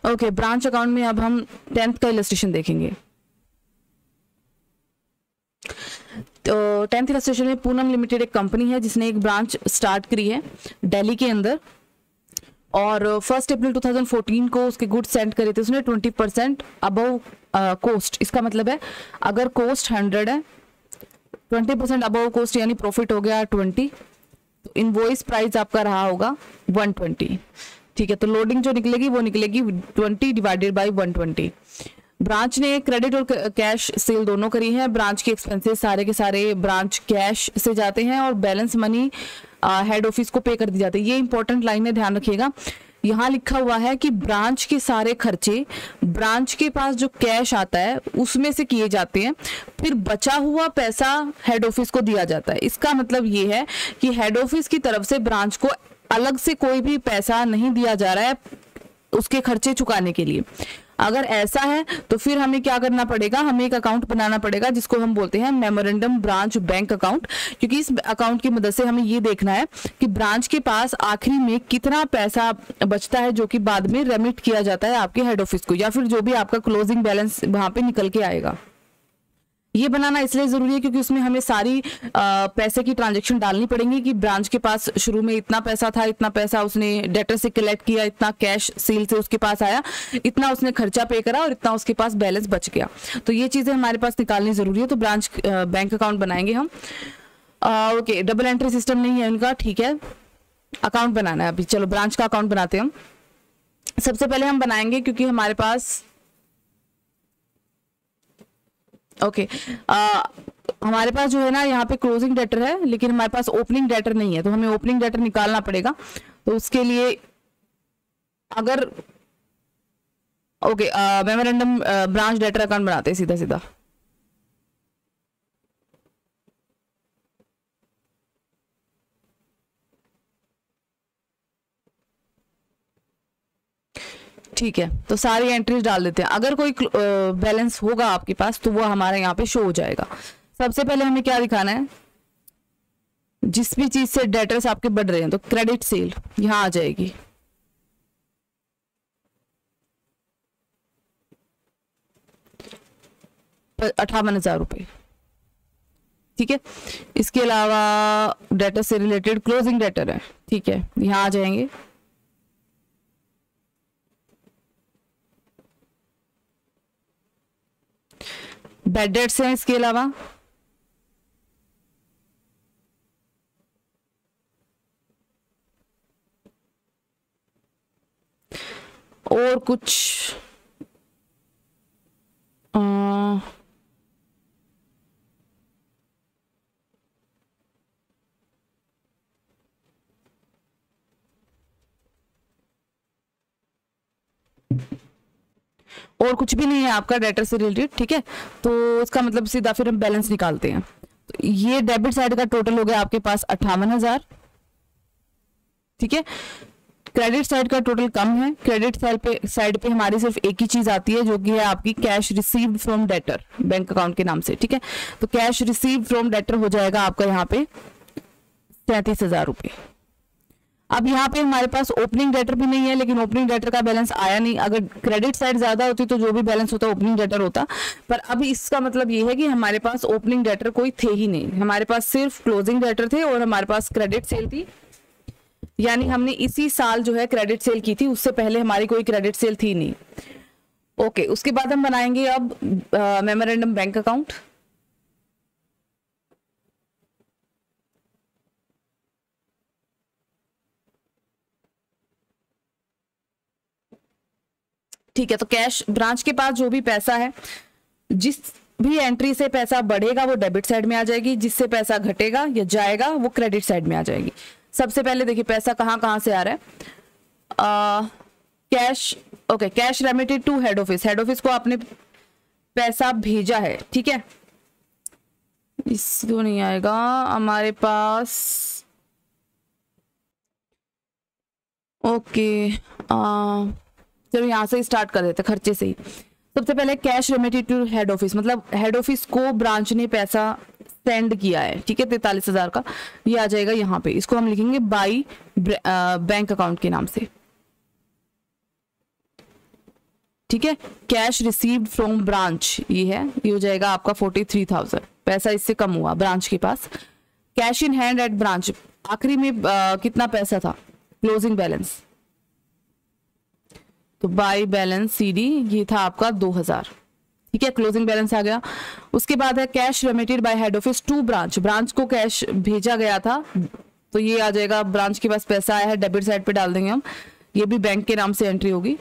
Okay, branch account में अब हम 10th का इलस्ट्रेशन देखेंगे। तो 10th इलस्ट्रेशन में पूनम लिमिटेड एक कंपनी है जिसने एक ब्रांच स्टार्ट करी है दिल्ली के अंदर, और 1 अप्रैल 2014 को उसके गुड्स सेंड करे थे उसने 20% अबव कोस्ट। इसका मतलब है अगर कोस्ट 100 है, 20% अबव कोस्ट यानी प्रॉफिट हो गया 20, तो इनवॉइस प्राइस आपका रहा होगा 120। ठीक है, तो लोडिंग जो निकलेगी वो निकलेगी 20 डिवाइडेड बाई 120। ब्रांच ने क्रेडिट और कैश सेल दोनों करी है। ब्रांच के एक्सपेंसेस सारे के सारे ब्रांच कैश से जाते हैं और बैलेंस मनी हेड ऑफिस को पे कर दी जाती है। ये इंपॉर्टेंट लाइन है, ध्यान रखिएगा। यहाँ लिखा हुआ है कि ब्रांच के सारे खर्चे ब्रांच के पास जो कैश आता है उसमें से किए जाते हैं, फिर बचा हुआ पैसा हेड ऑफिस को दिया जाता है। इसका मतलब ये है कि हेड ऑफिस की तरफ से ब्रांच को अलग से कोई भी पैसा नहीं दिया जा रहा है उसके खर्चे चुकाने के लिए। अगर ऐसा है तो फिर हमें क्या करना पड़ेगा, हमें एक अकाउंट बनाना पड़ेगा जिसको हम बोलते हैं मेमोरेंडम ब्रांच बैंक अकाउंट, क्योंकि इस अकाउंट की मदद से हमें ये देखना है कि ब्रांच के पास आखिरी में कितना पैसा बचता है जो कि बाद में रेमिट किया जाता है आपके हेड ऑफिस को, या फिर जो भी आपका क्लोजिंग बैलेंस वहां पे निकल के आएगा। ये बनाना इसलिए जरूरी है क्योंकि उसमें हमें सारी पैसे की ट्रांजैक्शन डालनी पड़ेंगी कि ब्रांच के पास शुरू में इतना पैसा था, इतना पैसा उसने डेटर से कलेक्ट किया, इतना कैश सेल से उसके पास आया, इतना उसने खर्चा पे करा और इतना उसके पास बैलेंस बच गया। तो ये चीजें हमारे पास निकालनी जरूरी है। तो ब्रांच बैंक अकाउंट बनाएंगे हम। ओके, डबल एंट्री सिस्टम नहीं है उनका, ठीक है, अकाउंट बनाना है अभी। चलो ब्रांच का अकाउंट बनाते हैं हम। सबसे पहले हम बनाएंगे क्योंकि हमारे पास हमारे पास जो है ना यहाँ पे क्लोजिंग डेटर है लेकिन हमारे पास ओपनिंग डेटर नहीं है, तो हमें ओपनिंग डेटर निकालना पड़ेगा। तो उसके लिए अगर मेमोरेंडम ब्रांच डेटर अकाउंट बनाते हैं सीधा सीधा। ठीक है, तो सारी एंट्रीज डाल देते हैं। अगर कोई बैलेंस होगा आपके पास तो वो हमारे यहाँ पे शो हो जाएगा। सबसे पहले हमें क्या दिखाना है, जिस भी चीज से डेटर्स आपके बढ़ रहे हैं, तो क्रेडिट सेल यहाँ आ जाएगी। पर 58,000 रुपये। ठीक है, इसके अलावा डेटर से रिलेटेड क्लोजिंग डेटर है, ठीक है, यहाँ आ जाएंगे। बैड डेट्स हैं इसके अलावा, और कुछ और कुछ भी नहीं है आपका डेटर से रिलेटेड। ठीक है, तो इसका मतलब सीधा फिर हम बैलेंस निकालते हैं। तो ये डेबिट साइड का टोटल हो गया आपके पास 58,000। ठीक है, क्रेडिट साइड का टोटल कम है। क्रेडिट साइड पे हमारी सिर्फ एक ही चीज आती है जो कि है आपकी cash received from debtor bank account के नाम से। ठीक है, तो कैश रिसीव्ड फ्रॉम डेटर हो जाएगा आपका यहाँ पे 37,000 रुपये। अब यहाँ पे हमारे पास ओपनिंग डेटर भी नहीं है, लेकिन ओपनिंग डेटर का बैलेंस आया नहीं। अगर क्रेडिट साइड ज्यादा होती तो जो भी बैलेंस होता ओपनिंग डेटर होता, पर अभी इसका मतलब ये है कि हमारे पास ओपनिंग डेटर कोई थे ही नहीं। हमारे पास सिर्फ क्लोजिंग डेटर थे और हमारे पास क्रेडिट सेल थी, यानी हमने इसी साल जो है क्रेडिट सेल की थी, उससे पहले हमारी कोई क्रेडिट सेल थी नहीं। ओके, उसके बाद हम बनाएंगे अब मेमोरेंडम बैंक अकाउंट। ठीक है, तो कैश ब्रांच के पास जो भी पैसा है, जिस भी एंट्री से पैसा बढ़ेगा वो डेबिट साइड में आ जाएगी, जिससे पैसा घटेगा या जाएगा वो क्रेडिट साइड में आ जाएगी। सबसे पहले देखिए पैसा कहाँ से आ रहा है। Cash, okay, cash remitted to head office. Head office को आपने पैसा भेजा है, ठीक है, इसको नहीं आएगा हमारे पास। ओके, चलो यहाँ से स्टार्ट कर देते खर्चे से ही। सबसे पहले cash remitted to head office, मतलब हेड ऑफिस को ब्रांच ने पैसा सेंड किया है, ठीक है, 43,000 का, ये आ जाएगा यहाँ पे। इसको हम लिखेंगे बाई बैंक अकाउंट के नाम से। ठीक है। कैश रिसीव्ड फ्रॉम ब्रांच ये है, ये हो जाएगा आपका 43,000, पैसा इससे कम हुआ ब्रांच के पास। Cash in hand at branch, आखिरी में कितना पैसा था, क्लोजिंग बैलेंस, तो बाय बैलेंस CD ये था आपका 2000, ठीक है, क्लोजिंग बैलेंस आ गया। उसके बाद है cash remitted by head office to branch, branch को कैश भेजा गया था, तो ये आ जाएगा ब्रांच के पास पैसा आया है, डेबिट साइड पे डाल देंगे हम, ये भी बैंक के नाम से एंट्री होगी।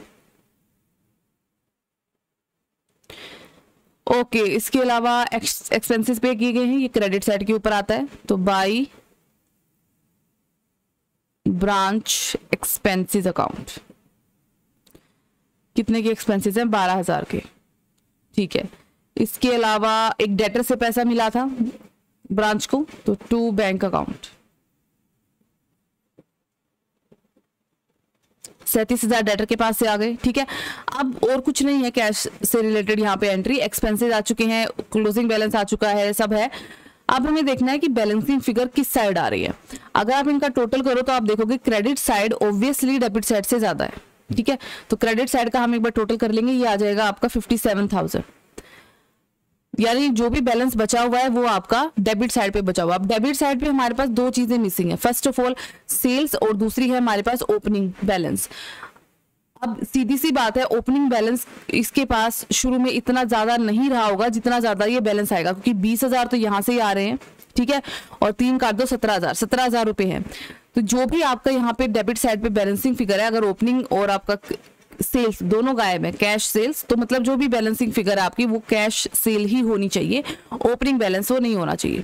ओके, इसके अलावा एक्सपेंसेस पे किए गए हैं, ये क्रेडिट साइड के ऊपर आता है, तो बाय ब्रांच एक्सपेंसेस अकाउंट, कितने के एक्सपेंसेस हैं, 12,000 के, ठीक है। इसके अलावा एक डेटर से पैसा मिला था ब्रांच को, तो टू बैंक अकाउंट 37,000 डेटर के पास से आ गए, ठीक है। अब और कुछ नहीं है कैश से रिलेटेड, यहाँ पे एंट्री, एक्सपेंसेस आ चुके हैं, क्लोजिंग बैलेंस आ चुका है, सब है। अब हमें देखना है कि बैलेंसिंग फिगर किस साइड आ रही है। अगर आप इनका टोटल करो तो आप देखोगे credit side obviously debit side से ज्यादा है, ठीक है। तो क्रेडिट साइड का हम एक बार टोटल कर लेंगे, ये आ जाएगा आपका 57,000, यानी जो भी बैलेंस बचा हुआ है वो आपका डेबिट साइड पे बचा हुआ। अब डेबिट साइड पे हमारे पास दो चीजें मिसिंग है, फर्स्ट ऑफ ऑल सेल्स और दूसरी है हमारे पास ओपनिंग बैलेंस। अब सीधी सी बात है, ओपनिंग बैलेंस इसके पास शुरू में इतना ज्यादा नहीं रहा होगा जितना ज्यादा ये बैलेंस आएगा, क्योंकि 20,000 तो यहाँ से ही आ रहे हैं, ठीक है, और 3 काट दो 17,000 रुपए है। तो जो भी आपका यहाँ पे डेबिट साइड पे बैलेंसिंग फिगर है, अगर ओपनिंग और आपका सेल्स दोनों गायब है, कैश सेल्स, तो मतलब जो भी बैलेंसिंग फिगर है आपकी वो कैश सेल ही होनी चाहिए, ओपनिंग बैलेंस वो नहीं होना चाहिए,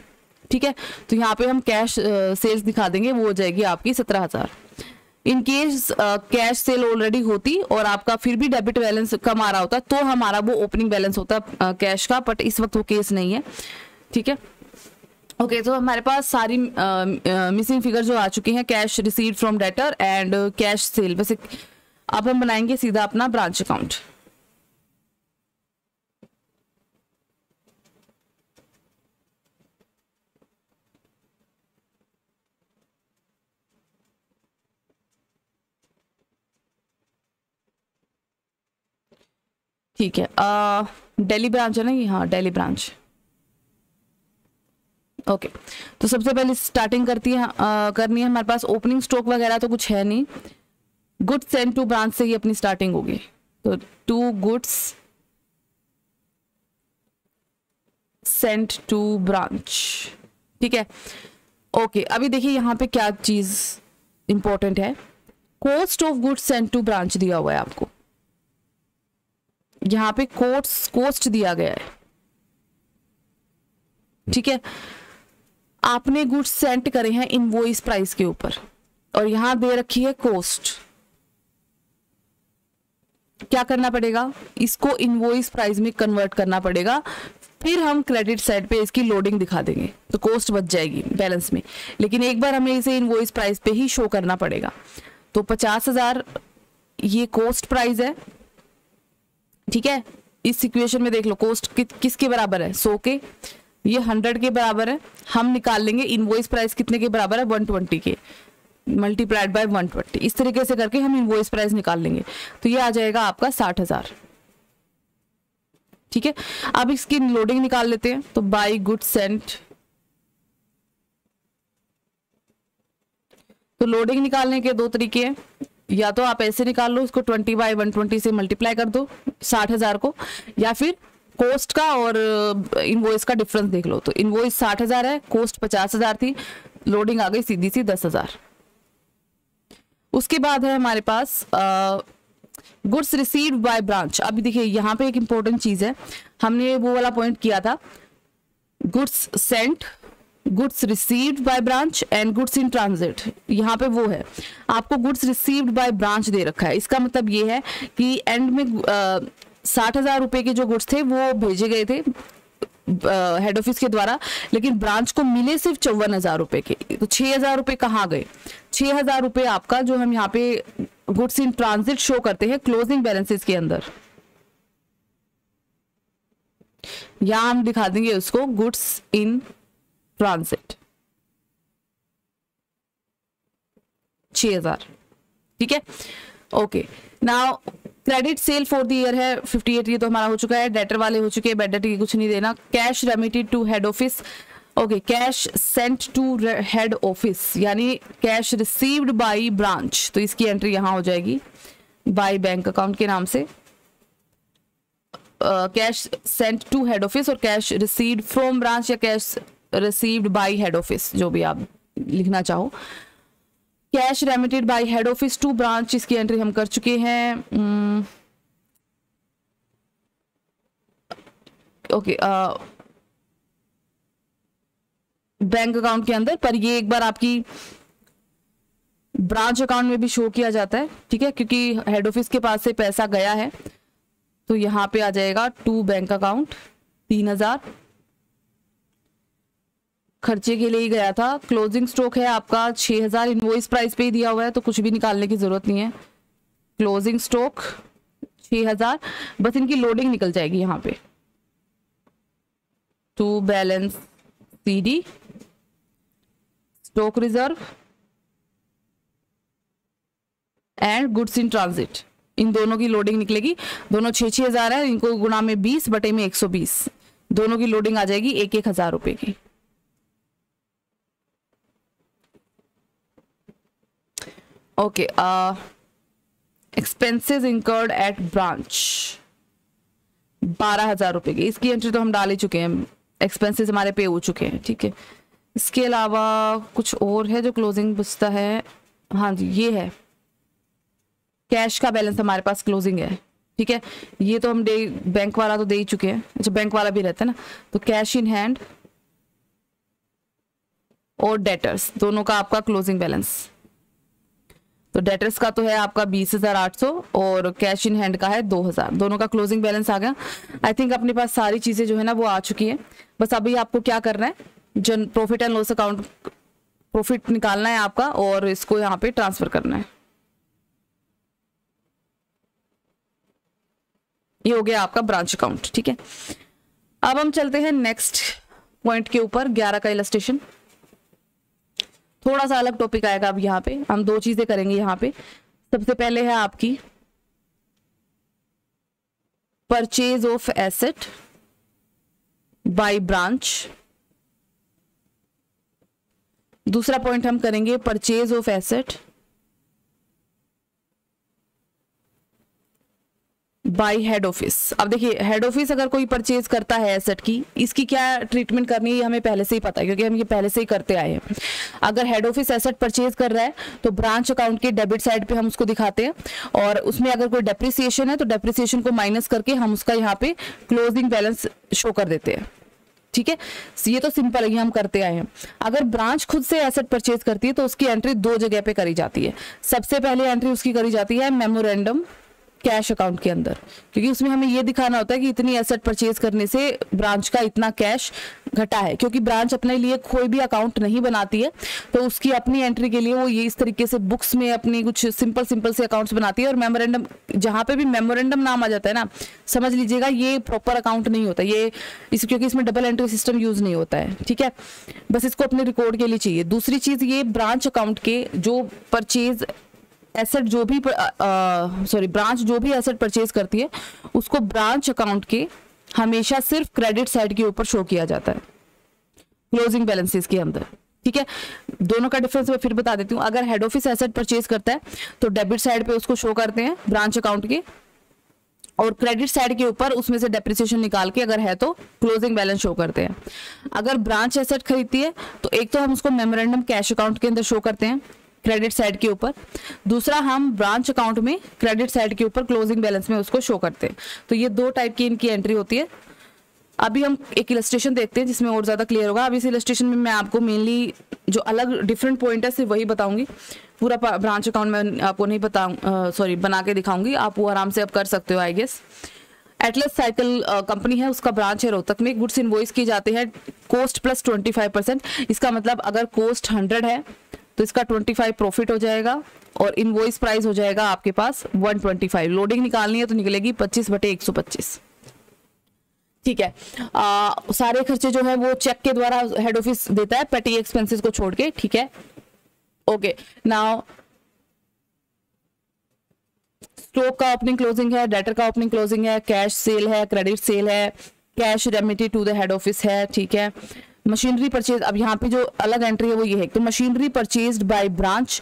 ठीक है। तो यहाँ पे हम कैश सेल्स दिखा देंगे, वो हो जाएगी आपकी 17,000। In case cash sale already होती और आपका फिर भी डेबिट बैलेंस कम आ रहा होता तो हमारा वो ओपनिंग बैलेंस होता कैश का, बट इस वक्त वो केस नहीं है, ठीक है। ओके, तो हमारे पास सारी मिसिंग फिगर जो आ चुकी हैं, cash received from debtor and cash cell. वैसे अब हम बनाएंगे सीधा अपना ब्रांच अकाउंट। ठीक है, दिल्ली ब्रांच है ना ये, हाँ दिल्ली ब्रांच। ओके, तो सबसे पहले स्टार्टिंग करनी है हमारे पास, ओपनिंग स्टॉक वगैरह तो कुछ है नहीं, गुड्स सेंड टू ब्रांच से ही अपनी स्टार्टिंग होगी, तो to goods sent to branch, ठीक है। ओके, अभी देखिए यहाँ पे क्या चीज इंपॉर्टेंट है, cost of goods sent to branch दिया हुआ है आपको, यहाँ पे कॉस्ट दिया गया है, ठीक है। आपने गुड्स सेंड करे हैं इनवॉइस प्राइस के ऊपर और यहां दे रखी है कॉस्ट, क्या करना पड़ेगा, इसको इनवॉइस प्राइस में कन्वर्ट करना पड़ेगा, फिर हम क्रेडिट साइड पे इसकी लोडिंग दिखा देंगे, तो कॉस्ट बच जाएगी बैलेंस में, लेकिन एक बार हमें इसे इनवॉइस प्राइस पे ही शो करना पड़ेगा। तो 50,000 ये कॉस्ट प्राइस है, ठीक है। इस इक्वेशन में देख लो कॉस्ट किसके बराबर है, 100 के, ये 100 के बराबर है। हम निकाल लेंगे इनवॉइस प्राइस कितने के बराबर है, 120 के, मल्टीप्लाइड बाय 120, इस तरीके से करके हम इनवॉइस प्राइस निकाल लेंगे, तो ये आ जाएगा आपका 60,000, ठीक है। अब इसकी लोडिंग निकाल लेते हैं, तो बाय गुड्स सेंट, तो लोडिंग निकालने के दो तरीके हैं, या तो आप ऐसे निकाल लो, इसको 20 बाय 120 से मल्टीप्लाई कर दो 60,000 को, या फिर कॉस्ट का और इनवॉइस का डिफरेंस देख लो, तो इनवॉइस 60,000 है, कॉस्ट 50,000 थी, लोडिंग आ गई सीधी सी 10,000। उसके बाद है हमारे पास गुड्स रिसीव्ड बाय ब्रांच। अभी देखिए यहाँ पे एक इंपॉर्टेंट चीज है, हमने वो वाला पॉइंट किया था, goods Saint, goods received by branch and goods in transit, यहाँ पे वो है, आपको गुड्स रिसीव्ड बाय ब्रांच दे रखा है, इसका मतलब ये है कि एंड में 60,000 रुपए के जो गुड्स थे वो भेजे गए थे हेड ऑफिस के द्वारा, लेकिन ब्रांच को मिले सिर्फ 54,000 रुपए के, तो 6,000 रुपए कहाँ गए, 6,000 रुपए आपका जो हम यहाँ पे गुड्स इन ट्रांजिट शो करते हैं क्लोजिंग बैलेंसेस के अंदर, यहां हम दिखा देंगे उसको गुड्स इन ट्रांजिट 6,000, ठीक है। Okay, now credit sale for the year है 58, ये तो हमारा हो चुका है। डेटर वाले हो चुके हैं, बैड डेटर की कुछ नहीं देना। Cash remitted to head office, okay, cash sent to head office यानी कैश रिसीव्ड बाय ब्रांच, तो इसकी एंट्री यहाँ हो जाएगी बाय बैंक अकाउंट के नाम से। Cash sent to head office और कैश रिसीव्ड फ्रॉम ब्रांच या cash received by head office, जो भी आप लिखना चाहो। Cash remitted by head office to branch, इसकी एंट्री हम कर चुके हैं। ओके, बैंक अकाउंट के अंदर, पर ये एक बार आपकी ब्रांच अकाउंट में भी शो किया जाता है, ठीक है, क्योंकि हेड ऑफिस के पास से पैसा गया है तो यहाँ पे आ जाएगा टू बैंक अकाउंट 3000, खर्चे के लिए ही गया था। क्लोजिंग स्टॉक है आपका 6000, इनवॉइस प्राइस पे ही दिया हुआ है तो कुछ भी निकालने की जरूरत नहीं है। क्लोजिंग स्टॉक 6000, बस इनकी लोडिंग निकल जाएगी यहाँ पे। To balance CD, stock reserve and goods in transit, इन दोनों की लोडिंग निकलेगी। दोनों 6,000 है, इनको गुणा में 20 बटे में 120, दोनों की लोडिंग आ जाएगी 1,000 रुपए की। Okay, expenses incurred at branch 12,000 रुपए की, इसकी एंट्री तो हम डाल ही चुके हैं, एक्सपेंसेस हमारे पे हो चुके हैं, ठीक है। इसके अलावा कुछ और है जो क्लोजिंग बचता है, हाँ जी ये है, कैश का बैलेंस हमारे पास क्लोजिंग है, ठीक है। ये तो हम बैंक वाला तो दे ही चुके हैं, अच्छा बैंक वाला भी रहता है ना, तो कैश इन हैंड और डेटर्स दोनों का आपका क्लोजिंग बैलेंस, तो डेटर्स का तो है आपका 20,800 और कैश इन हैंड का है 2,000, दोनों का क्लोजिंग बैलेंस आ गया। आई थिंक अपने पास सारी चीजें जो है ना वो आ चुकी है। बस अभी आपको क्या करना है, जन profit and loss account profit निकालना है आपका और इसको यहाँ पे ट्रांसफर करना है। ये हो गया आपका ब्रांच अकाउंट, ठीक है। अब हम चलते हैं नेक्स्ट पॉइंट के ऊपर, 11 का इलस्ट्रेशन। थोड़ा सा अलग टॉपिक आएगा अब यहाँ पे, हम दो चीजें करेंगे यहाँ पे। सबसे पहले है आपकी purchase of asset by branch, दूसरा पॉइंट हम करेंगे purchase of asset bye head office. अब देखिए हेड ऑफिस अगर कोई परचेज करता है एसेट की, इसकी क्या ट्रीटमेंट करनी है हमें पहले से ही पता है, क्योंकि हम ये पहले से ही करते आए हैं। अगर हेड ऑफिस एसेट परचेज कर रहा है तो ब्रांच अकाउंट के डेबिट साइड पे हम उसको दिखाते हैं, और उसमें अगर कोई डेप्रिसिएशन है तो डेप्रिसिएशन को माइनस करके हम उसका यहाँ पे क्लोजिंग बैलेंस शो कर देते हैं, ठीक है। ये तो सिंपल है, ये हम करते आए हैं। अगर ब्रांच खुद से एसेट परचेज करती है तो उसकी एंट्री दो जगह पे करी जाती है। सबसे पहले एंट्री उसकी करी जाती है मेमोरेंडम कैश अकाउंट के अंदर, क्योंकि उसमें हमें ये दिखाना होता है कि इतनी एसेट परचेज करने से ब्रांच का इतना कैश घटा है, क्योंकि ब्रांच अपने लिए कोई भी अकाउंट नहीं बनाती है, तो उसकी अपनी एंट्री के लिए वो ये इस तरीके से बुक्स में अपनी कुछ सिंपल से अकाउंट्स बनाती है। और मेमोरेंडम, जहां पे भी मेमोरेंडम नाम आ जाता है ना, समझ लीजिएगा ये प्रॉपर अकाउंट नहीं होता, ये क्योंकि इसमें डबल एंट्री सिस्टम यूज नहीं होता है, ठीक है। बस इसको अपने रिकॉर्ड के लिए चाहिए। दूसरी चीज, ये ब्रांच अकाउंट के जो परचेज एसेट जो भी ब्रांच जो भी एसेट परचेज करती है उसको ब्रांच अकाउंट के हमेशा सिर्फ क्रेडिट साइड के ऊपर शो किया जाता है क्लोजिंग बैलेंसेस के अंदर, ठीक है। दोनों का डिफरेंस मैं फिर बता देती हूँ। अगर हेड ऑफिस एसेट परचेज करता है तो डेबिट साइड पे उसको शो करते हैं ब्रांच अकाउंट के, और क्रेडिट साइड के ऊपर उसमें से डेप्रिसिएशन निकाल के अगर है तो क्लोजिंग बैलेंस शो करते हैं। अगर ब्रांच एसेट खरीदती है तो एक तो हम उसको मेमोरेंडम कैश अकाउंट के अंदर शो करते हैं क्रेडिट साइड के ऊपर, दूसरा हम ब्रांच अकाउंट में क्रेडिट साइड के ऊपर क्लोजिंग बैलेंस में उसको शो करते हैं। तो ये दो टाइप की इनकी एंट्री होती है। अभी हम एक इलस्ट्रेशन देखते हैं जिसमें और ज्यादा क्लियर होगा। अभी इस इलस्ट्रेशन में मैं आपको मेनली जो अलग डिफरेंट पॉइंट है सिर्फ वही बताऊंगी, पूरा ब्रांच अकाउंट में आपको नहीं बना के दिखाऊंगी, आप वो आराम से अब कर सकते हो I guess. Atlas cycle company है, उसका ब्रांच है रोहतक में। गुड्स इनवॉइस किए जाते हैं कॉस्ट प्लस 25%, इसका मतलब अगर कॉस्ट 100 है तो इसका 25 प्रॉफिट हो जाएगा और इनवॉइस प्राइस हो जाएगा आपके पास 125। लोडिंग निकालनी है तो निकलेगी 25/125, ठीक है। सारे खर्चे जो है वो चेक के द्वारा हेड ऑफिस देता है पेटी एक्सपेंसेस को छोड़ के, ठीक है। ओके, नाउ स्टॉक का ओपनिंग क्लोजिंग है, डेटर का ओपनिंग क्लोजिंग है, कैश सेल है, क्रेडिट सेल है, cash remitted to the head office है, ठीक है। मशीनरी परचेज, अब यहाँ पे जो अलग एंट्री है वो ये है, तो machinery purchased by branch,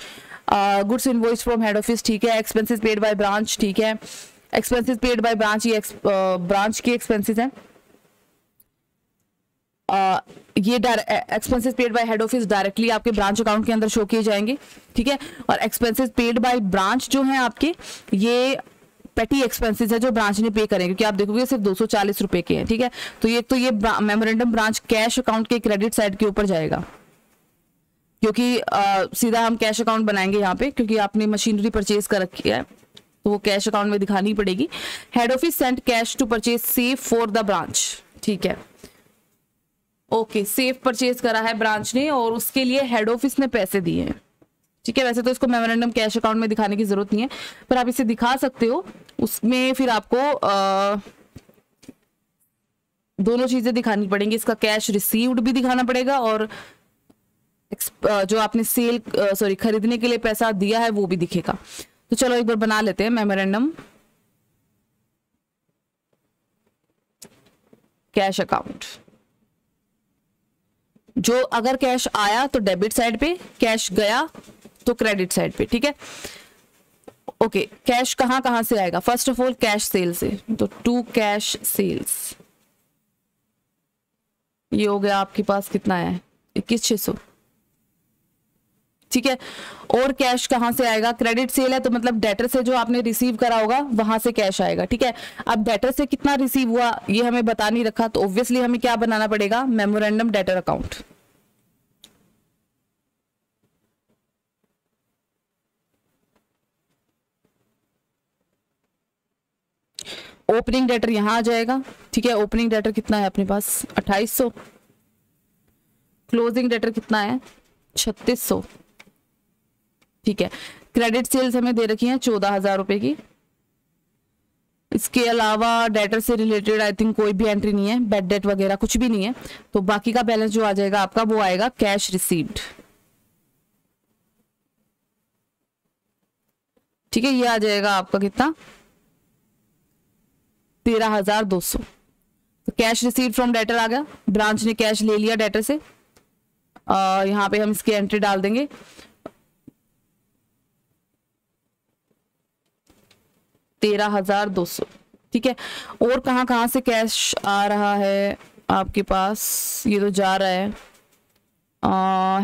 goods invoice from head office, ठीक है। एक्सपेंसेस पेड बाय ब्रांच, ठीक है। एक्सपेंसेस पेड बाय ब्रांच, ये ब्रांच के एक्सपेंसेस हैं। ये expenses paid by head office directly आपके ब्रांच अकाउंट के अंदर शो किए जाएंगे, ठीक है। और एक्सपेंसेस पेड बाय ब्रांच जो है आपके, ये पेटी एक्सपेंसेस है जो ब्रांच ने पे करें, क्योंकि आप देखोगे सिर्फ 240 रुपए के हैं, ठीक है। तो ये मेमोरेंडम ब्रांच कैश अकाउंट के क्रेडिट साइड के ऊपर जाएगा, क्योंकि सीधा हम कैश अकाउंट बनाएंगे यहाँ पे, क्योंकि आपने मशीनरी परचेज कर रखी है तो वो कैश अकाउंट में दिखानी पड़ेगी। Head office sent cash to purchase safe for the branch, ठीक है। ओके, सेफ परचेज करा है ब्रांच ने और उसके लिए हेड ऑफिस ने पैसे दिए हैं, ठीक है। वैसे तो इसको मेमोरेंडम कैश अकाउंट में दिखाने की जरूरत नहीं है, पर आप इसे दिखा सकते हो। उसमें फिर आपको दोनों चीजें दिखानी पड़ेंगी, इसका कैश रिसीव्ड भी दिखाना पड़ेगा और जो आपने खरीदने के लिए पैसा दिया है वो भी दिखेगा। तो चलो एक बार बना लेते हैं मेमोरेंडम कैश अकाउंट। जो अगर कैश आया तो डेबिट साइड पे, कैश गया तो क्रेडिट साइड पे, ठीक है। ओके, कैश कहां से आएगा? First of all cash cell से, तो टू कैश सेल्स, ये हो गया आपके पास कितना है 21,600, ठीक है। और कैश कहां से आएगा? क्रेडिट सेल है तो मतलब डेटर से जो आपने रिसीव करा होगा वहां से कैश आएगा, ठीक है। अब डेटर से कितना रिसीव हुआ ये हमें बता नहीं रखा, तो ऑब्वियसली हमें क्या बनाना पड़ेगा? Memorandum debtor account. Opening debtor यहां आ जाएगा, ठीक है। ओपनिंग डेटर कितना है अपने पास? 2800। क्लोजिंग डेटर कितना है? 3600, ठीक है। क्रेडिट सेल्स हमें दे रखी हैं 14,000 रुपए की। इसके अलावा डेटर से रिलेटेड आई थिंक कोई भी एंट्री नहीं है, बैड डेट वगैरह कुछ भी नहीं है। तो बाकी का बैलेंस जो आ जाएगा आपका वो आएगा कैश रिसीव्ड, ठीक है। ये आ जाएगा आपका कितना? 13,200। तो कैश रिसीव्ड फ्रॉम डेटर आ गया, ब्रांच ने कैश ले लिया डेटर से। यहाँ पे हम इसकी एंट्री डाल देंगे 13,200, ठीक है। और कहां से कैश आ रहा है आपके पास? ये तो जा रहा है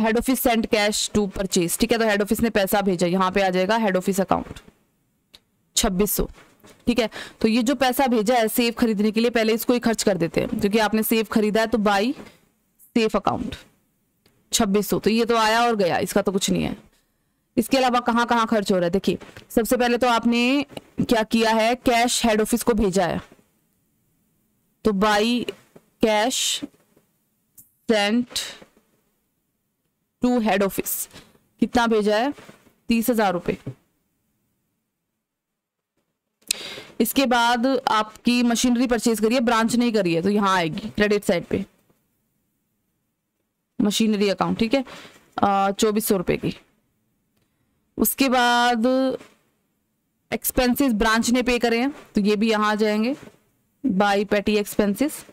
head office sent cash to purchase, ठीक है। तो हेड ऑफिस ने पैसा भेजा, यहाँ पे आ जाएगा हेड ऑफिस अकाउंट 2600, ठीक है। तो ये जो पैसा भेजा है सेफ खरीदने के लिए, पहले इसको ही खर्च कर देते हैं, क्योंकि आपने सेफ खरीदा है तो बाई सेफ अकाउंट 2600। तो ये तो आया और गया, इसका तो कुछ नहीं है। इसके अलावा कहां खर्च हो रहा है? देखिए, सबसे पहले तो आपने क्या किया है? कैश हेड ऑफिस को भेजा है, तो by cash sent to head office कितना भेजा है? 30,000 रुपए। इसके बाद आपकी मशीनरी परचेज करिए, ब्रांच नहीं करी है तो यहां आएगी क्रेडिट साइड पे मशीनरी अकाउंट, ठीक है। 2400 रुपए की। उसके बाद एक्सपेंसेस ब्रांच ने पे करे हैं तो ये भी यहां आ जाएंगे बाई पेटी एक्सपेंसेस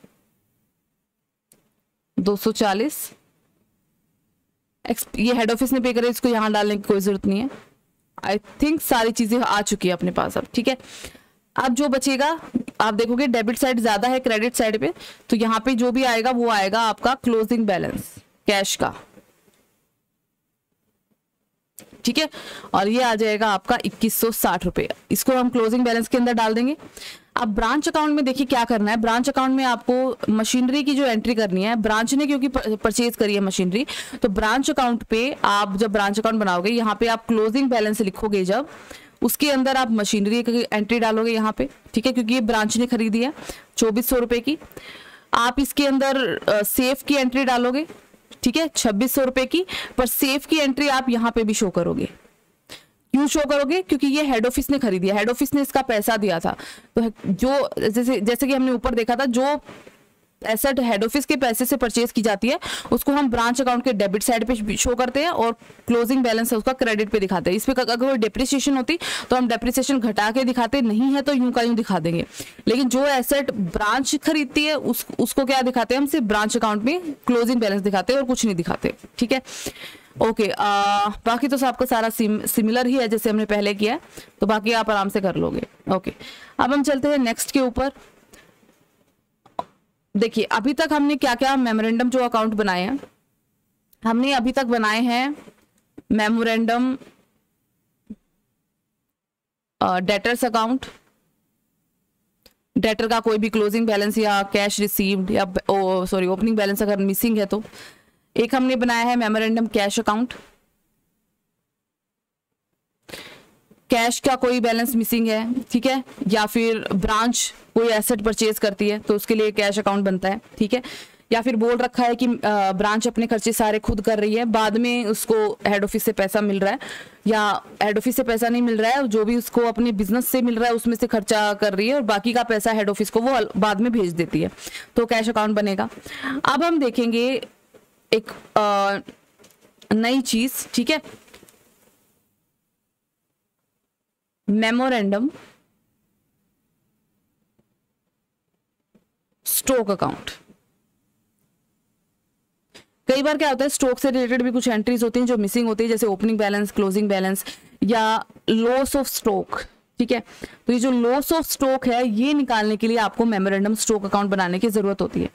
240। ये हेड ऑफिस ने पे करे, इसको यहां डालने की कोई जरूरत नहीं है। आई थिंक सारी चीजें आ चुकी है अपने पास अब, ठीक है। अब जो बचेगा आप देखोगे डेबिट साइड ज्यादा है क्रेडिट साइड पे, तो यहाँ पे जो भी आएगा वो आएगा आपका क्लोजिंग बैलेंस कैश का, ठीक है। और ये आ जाएगा आपका 2160 रुपए। इसको हम क्लोजिंग बैलेंस के अंदर डाल देंगे। अब ब्रांच अकाउंट में देखिए क्या करना है। ब्रांच अकाउंट में आपको मशीनरी की जो एंट्री करनी है, ब्रांच ने क्योंकि परचेज करी है मशीनरी, तो ब्रांच अकाउंट पे आप जब ब्रांच अकाउंट बनाओगे यहाँ पे आप क्लोजिंग बैलेंस लिखोगे, जब उसके अंदर आप मशीनरी की एंट्री डालोगे यहाँ पे, ठीक है, क्योंकि ये ब्रांच ने खरीदी है 2400 रुपए की। आप इसके अंदर सेफ की एंट्री डालोगे, ठीक है, 2600 रुपए की। पर सेफ की एंट्री आप यहाँ पे भी शो करोगे। क्यों शो करोगे? क्योंकि ये हेड ऑफिस ने खरीदी है, हेड ऑफिस ने इसका पैसा दिया था। तो जो जैसे कि हमने ऊपर देखा था, जो एसेट हेड ऑफिस के पैसे से परचेज की जाती है उसको हम ब्रांच अकाउंट के डेबिट साइड पे शो करते हैं और क्लोजिंग बैलेंस है उसका क्रेडिट पे दिखाते हैं। इस पे अगर कोई डिप्रिसिएशन होती तो हम डिप्रिसिएशन घटा के दिखाते, नहीं है तो यूं का यूं दिखा देंगे। लेकिन जो एसेट ब्रांच खरीदती है उसको क्या दिखाते हैं, हम सिर्फ ब्रांच अकाउंट में क्लोजिंग बैलेंस दिखाते हैं और कुछ नहीं दिखाते। ठीक है, ओके। बाकी तो आपका सारा सिमिलर ही है जैसे हमने पहले किया है, तो बाकी आप आराम से कर लोगे। ओके, अब हम चलते हैं नेक्स्ट के ऊपर। देखिए अभी तक हमने क्या क्या मेमोरेंडम जो अकाउंट बनाए हैं, हमने अभी तक बनाए हैं मेमोरेंडम डेटर्स अकाउंट, डेटर का कोई भी क्लोजिंग बैलेंस या कैश रिसीव्ड या सॉरी ओपनिंग बैलेंस अगर मिसिंग है तो। एक हमने बनाया है मेमोरेंडम कैश अकाउंट, कैश का कोई बैलेंस मिसिंग है, ठीक है, या फिर ब्रांच कोई एसेट परचेज करती है तो उसके लिए कैश अकाउंट बनता है। ठीक है, या फिर बोल रखा है कि ब्रांच अपने खर्चे सारे खुद कर रही है, बाद में उसको हेड ऑफिस से पैसा मिल रहा है, या हेड ऑफिस से पैसा नहीं मिल रहा है, जो भी उसको अपने बिजनेस से मिल रहा है उसमें से खर्चा कर रही है और बाकी का पैसा हेड ऑफिस को वो बाद में भेज देती है, तो कैश अकाउंट बनेगा। अब हम देखेंगे एक नई चीज, ठीक है, मेमोरेंडम स्टॉक अकाउंट। कई बार क्या होता है स्टॉक से रिलेटेड भी कुछ एंट्रीज होती हैं जो मिसिंग होती है, जैसे ओपनिंग बैलेंस, क्लोजिंग बैलेंस या लॉस ऑफ स्टॉक। ठीक है, तो ये जो लॉस ऑफ स्टॉक है ये निकालने के लिए आपको मेमोरेंडम स्टॉक अकाउंट बनाने की जरूरत होती है।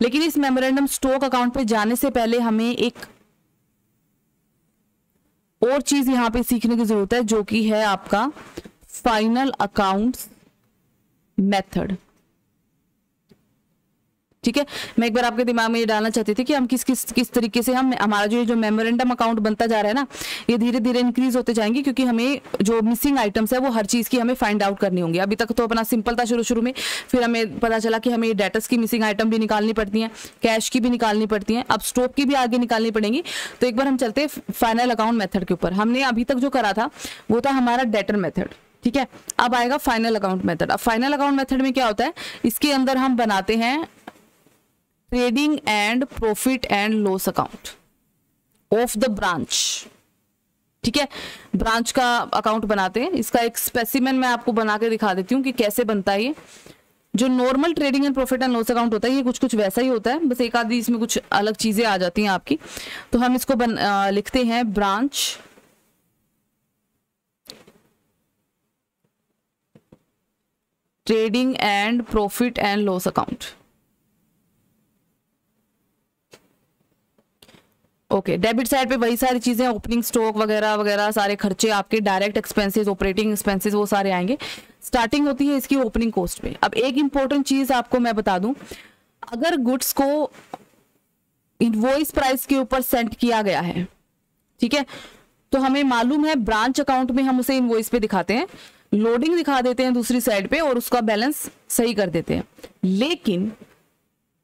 लेकिन इस मेमोरेंडम स्टॉक अकाउंट पे जाने से पहले हमें एक और चीज यहां पे सीखने की जरूरत है, जो कि है आपका फाइनल अकाउंट्स मेथड। ठीक है, मैं एक बार आपके दिमाग में ये डालना चाहती थी कि हम किस तरीके से हम हमारा जो मेमोरेंडम अकाउंट बनता जा रहा है ना, ये धीरे धीरे इंक्रीज होते जाएंगे, क्योंकि हमें जो मिसिंग आइटम्स है वो हर चीज की हमें फाइंड आउट करनी होंगी। अभी तक तो अपना सिंपल था शुरू में, फिर हमें पता चला कि हमें डेटर्स की मिसिंग आइटम भी निकालनी पड़ती है, कैश की भी निकालनी पड़ती है, अब स्टॉक की भी आगे निकालनी पड़ेंगी। तो एक बार हम चलते हैं फाइनल अकाउंट मेथड के ऊपर। हमने अभी तक जो करा था वो था हमारा डेटर मेथड, ठीक है, अब आएगा फाइनल अकाउंट मेथड। अब फाइनल अकाउंट मेथड में क्या होता है, इसके अंदर हम बनाते हैं trading and profit and loss account of the branch. ठीक है, ब्रांच का अकाउंट बनाते हैं। इसका एक स्पेसिमेन मैं आपको बना के दिखा देती हूँ कि कैसे बनता है ये। जो normal trading and profit and loss account होता है ये कुछ वैसा ही होता है, बस एक आधी इसमें कुछ अलग चीजें आ जाती हैं आपकी। तो हम इसको लिखते हैं branch trading and profit and loss account. Okay, debit side पे वही सारी चीजें, ओपनिंग स्टॉक वगैरह वगैरह सारे खर्चे आपके, डायरेक्ट एक्सपेंसेस, ऑपरेटिंग एक्सपेंसेस, वो सारे आएंगे। स्टार्टिंग होती है इसकी ओपनिंग कॉस्ट पे। अब एक इंपॉर्टेंट चीज आपको मैं बता दूं, अगर गुड्स को इनवॉइस प्राइस के ऊपर सेंड किया गया है, ठीक है, तो हमें मालूम है ब्रांच अकाउंट में हम उसे इनवॉइस पे दिखाते हैं, लोडिंग दिखा देते हैं दूसरी साइड पे और उसका बैलेंस सही कर देते हैं। लेकिन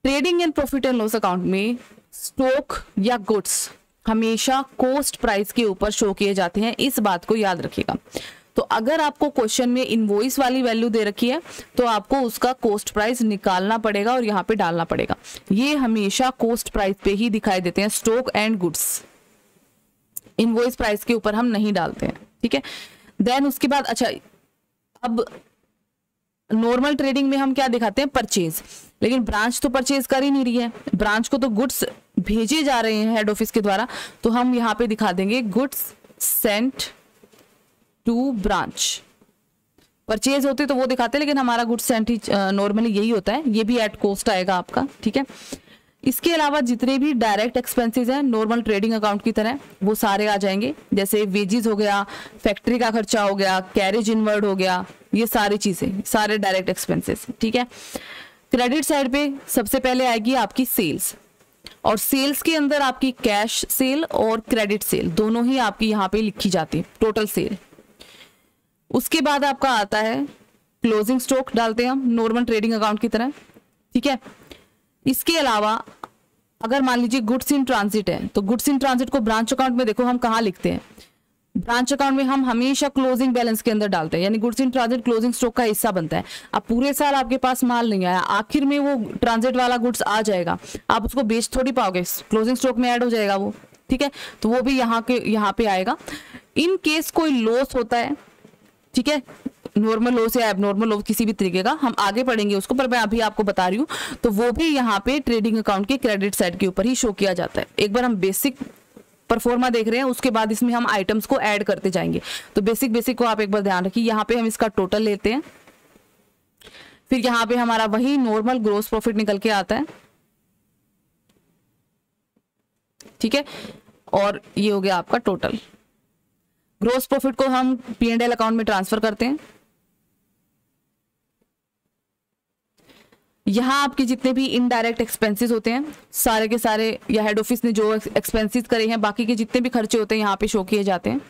trading and profit and loss account में स्टॉक या गुड्स हमेशा कॉस्ट प्राइस के ऊपर शो किए जाते हैं, इस बात को याद रखिएगा। तो अगर आपको क्वेश्चन में इनवॉइस वाली वैल्यू दे रखी है तो आपको उसका कॉस्ट प्राइस निकालना पड़ेगा और यहाँ पे डालना पड़ेगा। ये हमेशा कॉस्ट प्राइस पे ही दिखाई देते हैं stock and goods, invoice price के ऊपर हम नहीं डालते हैं। ठीक है, देन उसके बाद अच्छा, अब नॉर्मल ट्रेडिंग में हम क्या दिखाते हैं, परचेज, लेकिन ब्रांच तो परचेज कर ही नहीं रही है, ब्रांच को तो गुड्स भेजे जा रहे हैं हेड ऑफिस के द्वारा, तो हम यहाँ पे दिखा देंगे goods sent to branch. Purchase होते तो वो दिखाते, लेकिन हमारा गुड्स सेंट ही नॉर्मली यही होता है, ये भी एट कॉस्ट आएगा आपका। ठीक है, इसके अलावा जितने भी डायरेक्ट एक्सपेंसेस हैं नॉर्मल ट्रेडिंग अकाउंट की तरह वो सारे आ जाएंगे, जैसे वेजेस हो गया, फैक्ट्री का खर्चा हो गया, कैरेज इनवर्ड हो गया, ये सारी चीजें, सारे डायरेक्ट एक्सपेंसेस। ठीक है, क्रेडिट साइड पे सबसे पहले आएगी आपकी सेल्स, और सेल्स के अंदर आपकी कैश सेल और क्रेडिट सेल दोनों ही आपकी यहाँ पे लिखी जाती है, टोटल सेल। उसके बाद आपका आता है क्लोजिंग स्टॉक, डालते हैं हम नॉर्मल ट्रेडिंग अकाउंट की तरह। ठीक है, इसके अलावा अगर मान लीजिए गुड्स इन ट्रांजिट है, तो गुड्स इन ट्रांजिट को ब्रांच अकाउंट में देखो हम कहाँ लिखते हैं, ब्रांच अकाउंट में हम हमेशा क्लोजिंग बैलेंस के अंदर डालते हैं, यानी goods in transit closing stock का हिस्सा बनता है। अब पूरे साल आपके पास माल नहीं आया, आखिर में वो ट्रांजिट वाला गुड्स आ जाएगा, आप उसको बेच थोड़ी पाओगे, क्लोजिंग स्टॉक में ऐड हो जाएगा वो, ठीक है। तो वो भी यहाँ पे आएगा। इन केस कोई लॉस होता है, ठीक है, नॉर्मल लॉस या एबनॉर्मल लॉस किसी भी तरीके का, हम आगे पढ़ेंगे उसको, पर मैं अभी आपको बता रही हूँ, तो वो भी यहाँ पे ट्रेडिंग अकाउंट के क्रेडिट साइड के ऊपर ही शो किया जाता है। एक बार हम बेसिक परफॉर्मा देख रहे हैं, उसके बाद इसमें हम आइटम्स को ऐड करते जाएंगे। तो बेसिक को आप एक बार ध्यान रखिए। यहाँ पे हम इसका टोटल लेते हैं, फिर यहाँ पे हमारा वही नॉर्मल ग्रोस प्रॉफिट निकल के आता है, ठीक है, और ये हो गया आपका टोटल। ग्रोस प्रॉफिट को हम P&L अकाउंट में ट्रांसफर करते हैं। यहाँ आपके जितने भी इनडायरेक्ट एक्सपेंसेस होते हैं सारे के सारे, या हेड ऑफिस ने जो एक्सपेंसेस करे हैं, बाकी के जितने भी खर्चे होते हैं यहाँ पे शो किए जाते हैं।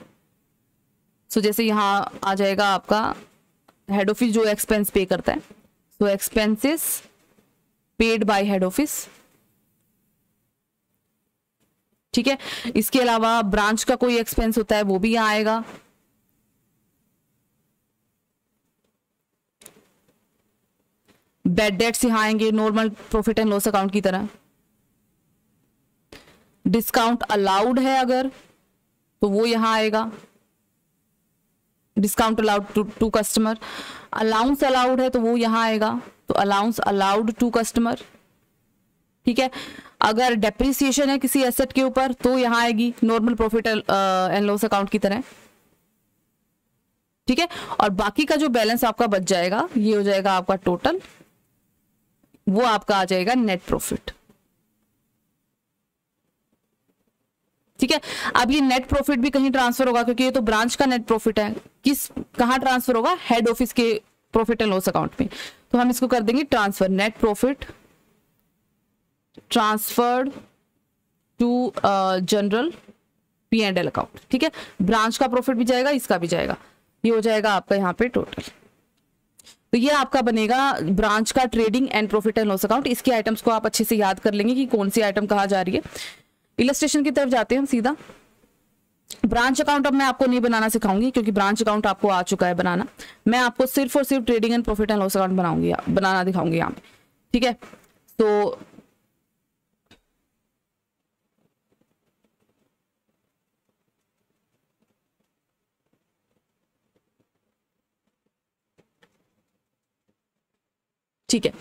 सो जैसे यहाँ आ जाएगा आपका हेड ऑफिस जो एक्सपेंस पे करता है, so expenses paid by head office, ठीक है। इसके अलावा ब्रांच का कोई एक्सपेंस होता है वो भी यहाँ आएगा। बैड डेट्स यहाँ आएंगे normal profit and loss account की तरह। डिस्काउंट अलाउड है अगर, तो वो यहाँ आएगा, discount allowed to customer. Allowance allowed है तो वो यहाँ आएगा, तो अलाउंस अलाउड टू कस्टमर, ठीक है। अगर डेप्रिसिएशन है किसी एसेट के ऊपर तो यहाँ आएगी normal profit and loss account की तरह, ठीक है। और बाकी का जो बैलेंस आपका बच जाएगा ये हो जाएगा आपका टोटल, वो आपका आ जाएगा नेट प्रॉफिट, ठीक है। अब ये नेट प्रॉफिट भी कहीं ट्रांसफर होगा, क्योंकि ये तो ब्रांच का नेट प्रॉफिट है, कहाँ ट्रांसफर होगा, हेड ऑफिस के प्रॉफिट एंड लॉस अकाउंट में। तो हम इसको कर देंगे transfer, net profit transferred to general P&L account, ठीक है। ब्रांच का प्रॉफिट भी जाएगा, इसका भी जाएगा, ये हो जाएगा आपका यहाँ पे टोटल। तो ये आपका बनेगा ब्रांच का trading and profit and loss account. इसके आइटम्स को आप अच्छे से याद कर लेंगे कि कौन सी आइटम कहाँ जा रही है। इलस्ट्रेशन की तरफ जाते हैं हम सीधा। ब्रांच अकाउंट अब मैं आपको नहीं बनाना सिखाऊंगी, क्योंकि ब्रांच अकाउंट आपको आ चुका है बनाना। मैं आपको सिर्फ और सिर्फ trading and profit and loss account बनाना दिखाऊंगी यहाँ पे, ठीक है। तो ठीक है,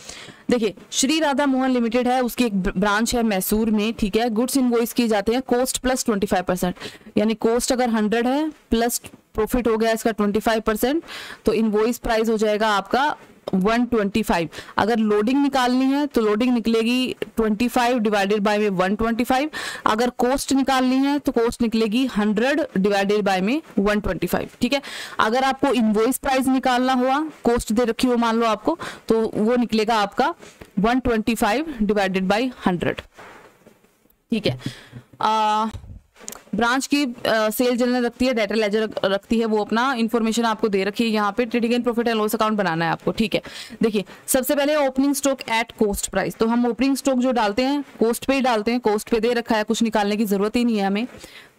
देखिए श्री राधा मोहन लिमिटेड है, उसकी एक ब्रांच है मैसूर में, ठीक है। गुड्स इनवॉइस किए जाते हैं कॉस्ट प्लस 25%, यानी कॉस्ट अगर 100 है प्लस प्रॉफिट हो गया इसका 25%, तो इनवॉइस प्राइस हो जाएगा आपका 125। अगर लोडिंग निकालनी है तो लोडिंग निकलेगी 25 डिवाइडेड बाय में 125। अगर कॉस्ट निकालनी है तो कॉस्ट निकलेगी 100 डिवाइडेड बाय में 125, ठीक है। अगर आपको इनवॉइस प्राइस निकालना हुआ, कॉस्ट दे रखी हो मान लो आपको, तो वो निकलेगा आपका 125 डिवाइडेड बाय 100, ठीक है। ब्रांच की सेल जनरल रखती है, डेटा लेजर रखती है, वो अपना इंफॉर्मेशन आपको दे रखी है। यहाँ पे trading and profit and loss account बनाना है आपको, ठीक है। देखिए सबसे पहले opening stock at cost price, तो हम ओपनिंग स्टॉक जो डालते हैं कॉस्ट पे ही डालते हैं, कॉस्ट पे दे रखा है, कुछ निकालने की जरूरत ही नहीं है हमें।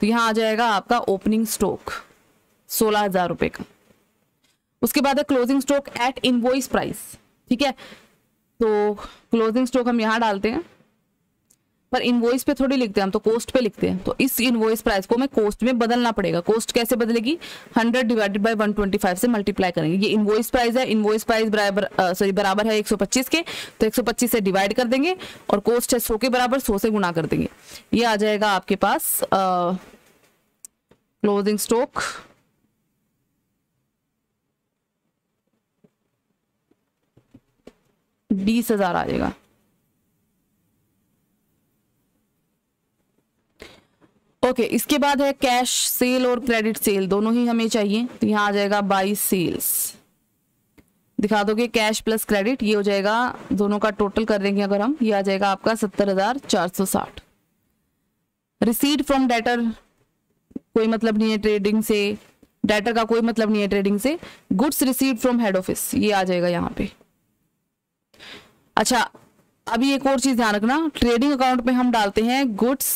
तो यहाँ आ जाएगा आपका ओपनिंग स्टॉक 16,000 रुपए का। उसके बाद है closing stock at invoice price, ठीक है। तो क्लोजिंग स्टॉक हम यहाँ डालते हैं, पर इनवॉइस पे थोड़ी लिखते हैं हम, तो कॉस्ट पे लिखते हैं। तो इस इनवॉइस प्राइस को हमें कॉस्ट में बदलना पड़ेगा। कॉस्ट कैसे बदलेगी, 100 डिवाइडेड बाय 125 से मल्टीप्लाई करेंगे। ये इनवॉइस प्राइस है, इनवॉइस प्राइस बराबर है 125 के, तो 125 से डिवाइड कर देंगे, और कॉस्ट है 100 के बराबर, 100 से गुणा कर देंगे। ये आ जाएगा आपके पास क्लोजिंग स्टॉक 20,000 आ जाएगा। ओके, इसके बाद है कैश सेल और क्रेडिट सेल, दोनों ही हमें चाहिए। तो यहाँ आ जाएगा बाई सेल्स, दिखा दोगे कैश प्लस क्रेडिट, ये हो जाएगा, दोनों का टोटल कर देंगे अगर हम, ये आ जाएगा आपका 70,460। रिसीट फ्रॉम डेटर, कोई मतलब नहीं है ट्रेडिंग से, डेटर का कोई मतलब नहीं है ट्रेडिंग से। Goods received from head office, ये आ जाएगा यहाँ पे। अच्छा, अभी एक और चीज ध्यान रखना, ट्रेडिंग अकाउंट में हम डालते हैं गुड्स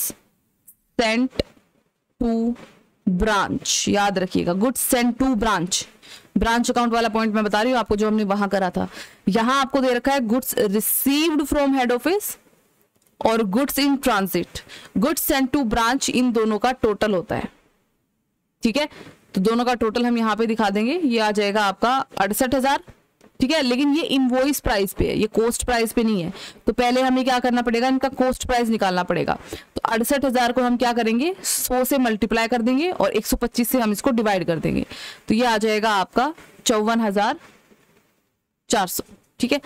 सेंट टू ब्रांच, याद रखिएगा, goods sent to branch, branch account वाला पॉइंट मैं बता रही हूँ आपको जो हमने वहां करा था। यहां आपको दे रखा है goods received from head office और goods in transit. Goods sent to branch इन दोनों का टोटल होता है, ठीक है। तो दोनों का टोटल हम यहाँ पे दिखा देंगे, ये आ जाएगा आपका 68,000, ठीक है। लेकिन ये इनवॉइस प्राइस पे है, ये कॉस्ट प्राइस पे नहीं है। तो पहले हमें क्या करना पड़ेगा, इनका कॉस्ट प्राइस निकालना पड़ेगा। तो 68,000 को हम क्या करेंगे, 100 से मल्टीप्लाई कर देंगे और 125 से हम इसको डिवाइड कर देंगे। तो ये आ जाएगा आपका 54,400, ठीक है।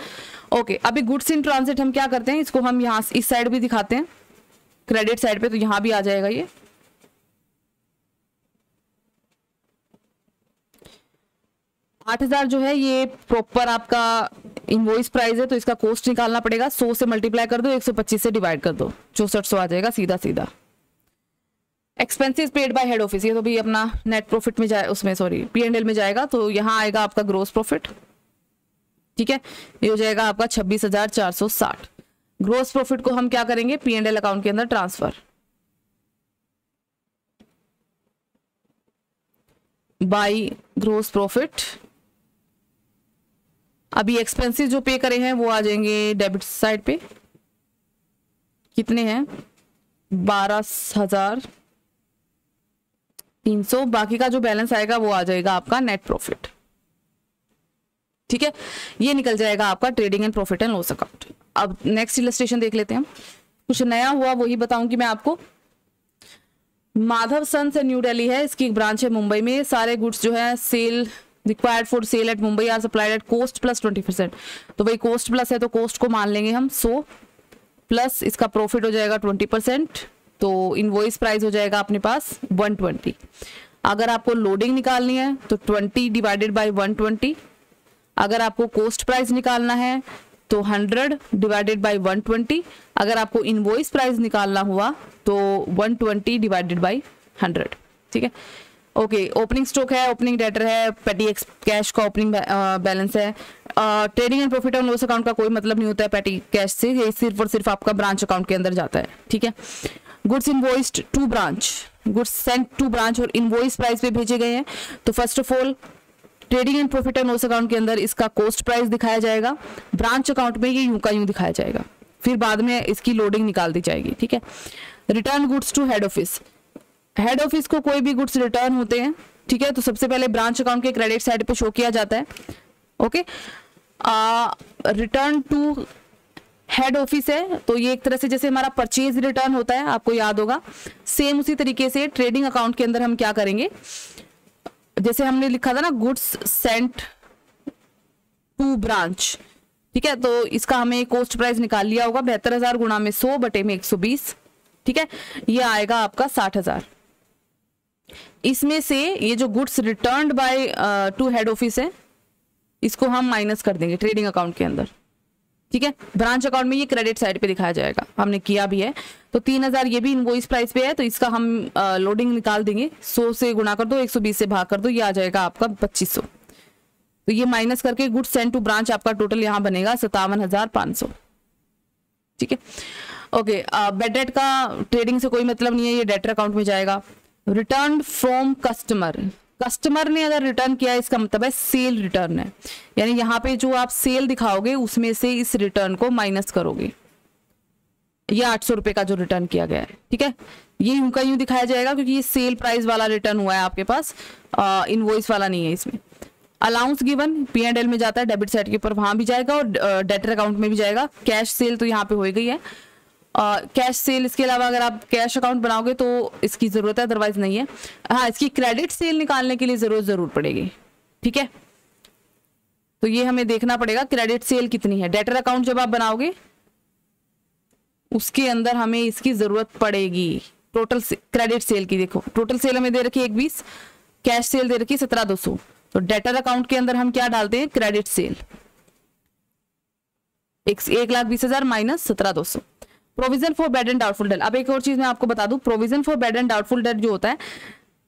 ओके, अभी गुड्स इन ट्रांजिट हम क्या करते हैं, इसको हम यहाँ इस साइड भी दिखाते हैं, क्रेडिट साइड पे। तो यहाँ भी आ जाएगा ये 8,000 जो है ये प्रॉपर आपका इनवॉइस प्राइस है, तो इसका कॉस्ट निकालना पड़ेगा। 100 से मल्टीप्लाई कर दो, 125 से डिवाइड कर दो, 6400 आ जाएगा सीधा सीधा। Expenses paid by head office, ये तो भी अपना नेट प्रॉफिट में जाए, उसमें सॉरी P&L में जाएगा। तो यहाँ आएगा आपका ग्रोस प्रॉफिट, ठीक है। ये हो जाएगा आपका 26,460। ग्रोस प्रॉफिट को हम क्या करेंगे, P&L अकाउंट के अंदर ट्रांसफर बाय ग्रोस प्रॉफिट। अभी एक्सपेंसेस जो पे करे हैं वो आ जाएंगे डेबिट साइड पे, कितने हैं 12,300। बाकी का जो बैलेंस आएगा वो आ जाएगा आपका नेट प्रॉफिट, ठीक है। ये निकल जाएगा आपका trading and profit and loss account. अब नेक्स्ट इलस्ट्रेशन देख लेते हैं, कुछ नया हुआ वही बताऊंगी मैं आपको। माधव सन्स न्यू दिल्ली है, इसकी एक ब्रांच है मुंबई में। सारे गुड्स जो है sale required for sale at Mumbai are supplied at cost plus 20%। तो भाई कॉस्ट प्लस है तो कॉस्ट को मान लेंगे हम 100 प्लस इसका प्रॉफिट हो जाएगा 20%। तो इनवॉइस प्राइस हो जाएगा अपने पास 120। अगर आपको लोडिंग निकालनी है तो 20 डिवाइडेड बाय 120। अगर आपको कॉस्ट प्राइस निकालना है तो 100 डिवाइडेड बाय 120। अगर आपको इनवॉइस प्राइस निकालना हुआ तो 120 डिवाइडेड बाय 100, ठीक है। ओके, ओपनिंग स्टॉक है, ओपनिंग डेटर है, पेटी कैश का ओपनिंग बैलेंस है। Trading and profit and loss account का कोई मतलब नहीं होता है पेटी कैश से, ये सिर्फ और सिर्फ आपका ब्रांच अकाउंट के अंदर जाता है, ठीक है। Goods invoiced to branch, goods sent to branch और इनवॉइस प्राइस पे भेजे गए हैं। तो first of all trading and profit and loss account के अंदर इसका कॉस्ट प्राइस दिखाया जाएगा, ब्रांच अकाउंट में ये यूं का यूं दिखाया जाएगा, फिर बाद में इसकी लोडिंग निकाल दी जाएगी, ठीक है। Return goods to head office, head office को कोई भी गुड्स रिटर्न होते हैं, ठीक है। तो सबसे पहले ब्रांच अकाउंट के क्रेडिट साइड पे शो किया जाता है, okay. Return to head office है तो ये एक तरह से जैसे हमारा परचेज रिटर्न होता है, आपको याद होगा। सेम उसी तरीके से ट्रेडिंग अकाउंट के अंदर हम क्या करेंगे, जैसे हमने लिखा था ना गुड्स सेंट टू ब्रांच, ठीक है। तो इसका हमें कॉस्ट प्राइस निकाल लिया होगा 72,000 गुणा में 100 बटे में 120, ठीक है। ये आएगा आपका 60,000। इसमें से ये जो goods returned by two head office है इसको हम माइनस कर देंगे ट्रेडिंग अकाउंट के अंदर, ठीक है। ब्रांच अकाउंट में ये क्रेडिट साइड पे दिखाया जाएगा, हमने किया भी है। तो 3,000 ये भी इनवॉइस प्राइस पे है, तो इसका हम लोडिंग निकाल देंगे, 100 से गुणा कर दो, 120 से भाग कर दो, ये आ जाएगा आपका 2500। तो ये माइनस करके गुड्स सेंट टू ब्रांच आपका टोटल यहाँ बनेगा 57,500, ठीक है। ओके, बैड डेट का ट्रेडिंग से कोई मतलब नहीं है, ये डेटर अकाउंट में जाएगा। रिटर्न फ्रॉम कस्टमर, कस्टमर ने अगर रिटर्न किया इसका मतलब है सेल रिटर्न है, यानी यहाँ पे जो आप सेल दिखाओगे उसमें से इस रिटर्न को माइनस करोगे। ये 800 रुपए का जो रिटर्न किया गया है, ठीक है। ये यूं का यूं दिखाया जाएगा क्योंकि ये सेल प्राइस वाला रिटर्न हुआ है आपके पास, इनवॉइस वाला नहीं है इसमें। अलाउंस गिवन P&L में जाता है, डेबिट साइड के ऊपर वहां भी जाएगा और डेटर अकाउंट में भी जाएगा। कैश सेल तो यहाँ पे हो गई है, कैश सेल इसके अलावा अगर आप कैश अकाउंट बनाओगे तो इसकी जरूरत है, अदरवाइज नहीं है। हाँ, इसकी क्रेडिट सेल निकालने के लिए जरूर पड़ेगी, ठीक है। तो ये हमें देखना पड़ेगा क्रेडिट सेल कितनी है। डेटर अकाउंट जब आप बनाओगे उसके अंदर हमें इसकी जरूरत पड़ेगी टोटल क्रेडिट सेल की। देखो टोटल सेल हमें दे रखी है 120, कैश सेल दे रखी है 17,200। तो डेटर अकाउंट के अंदर हम क्या डालते हैं, credit sale 1,20,000 minus 17,200। Provision for bad and doubtful debt. अब एक और चीज मैं आपको बता दूं, provision for bad and doubtful debt जो होता है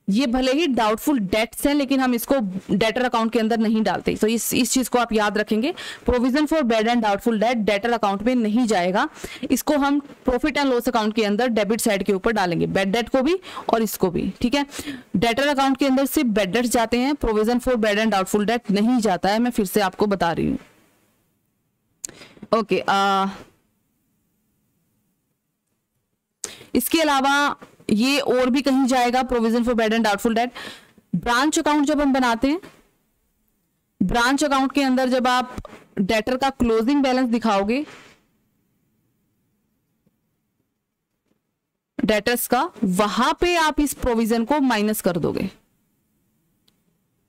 ये भले ही डाउटफुल डेट्स हैं लेकिन हम इसको डेटर अकाउंट के अंदर नहीं डालते। तो इस चीज को आप याद रखेंगे, provision for bad and doubtful debt debtor account में नहीं जाएगा, इसको हम प्रॉफिट एंड लॉस अकाउंट के अंदर डेबिट साइड के ऊपर डालेंगे, बैड डेट को भी और इसको भी। ठीक है, डेटर अकाउंट के अंदर सिर्फ बैड डेट्स जाते हैं, provision for bad and doubtful debt नहीं जाता है, मैं फिर से आपको बता रही हूँ। ओके, इसके अलावा ये और भी कहीं जाएगा, provision for bad and doubtful debt. Branch account जब हम बनाते हैं, ब्रांच अकाउंट के अंदर जब आप डेटर का क्लोजिंग बैलेंस दिखाओगे, डेटर्स का, वहां पे आप इस प्रोविजन को माइनस कर दोगे।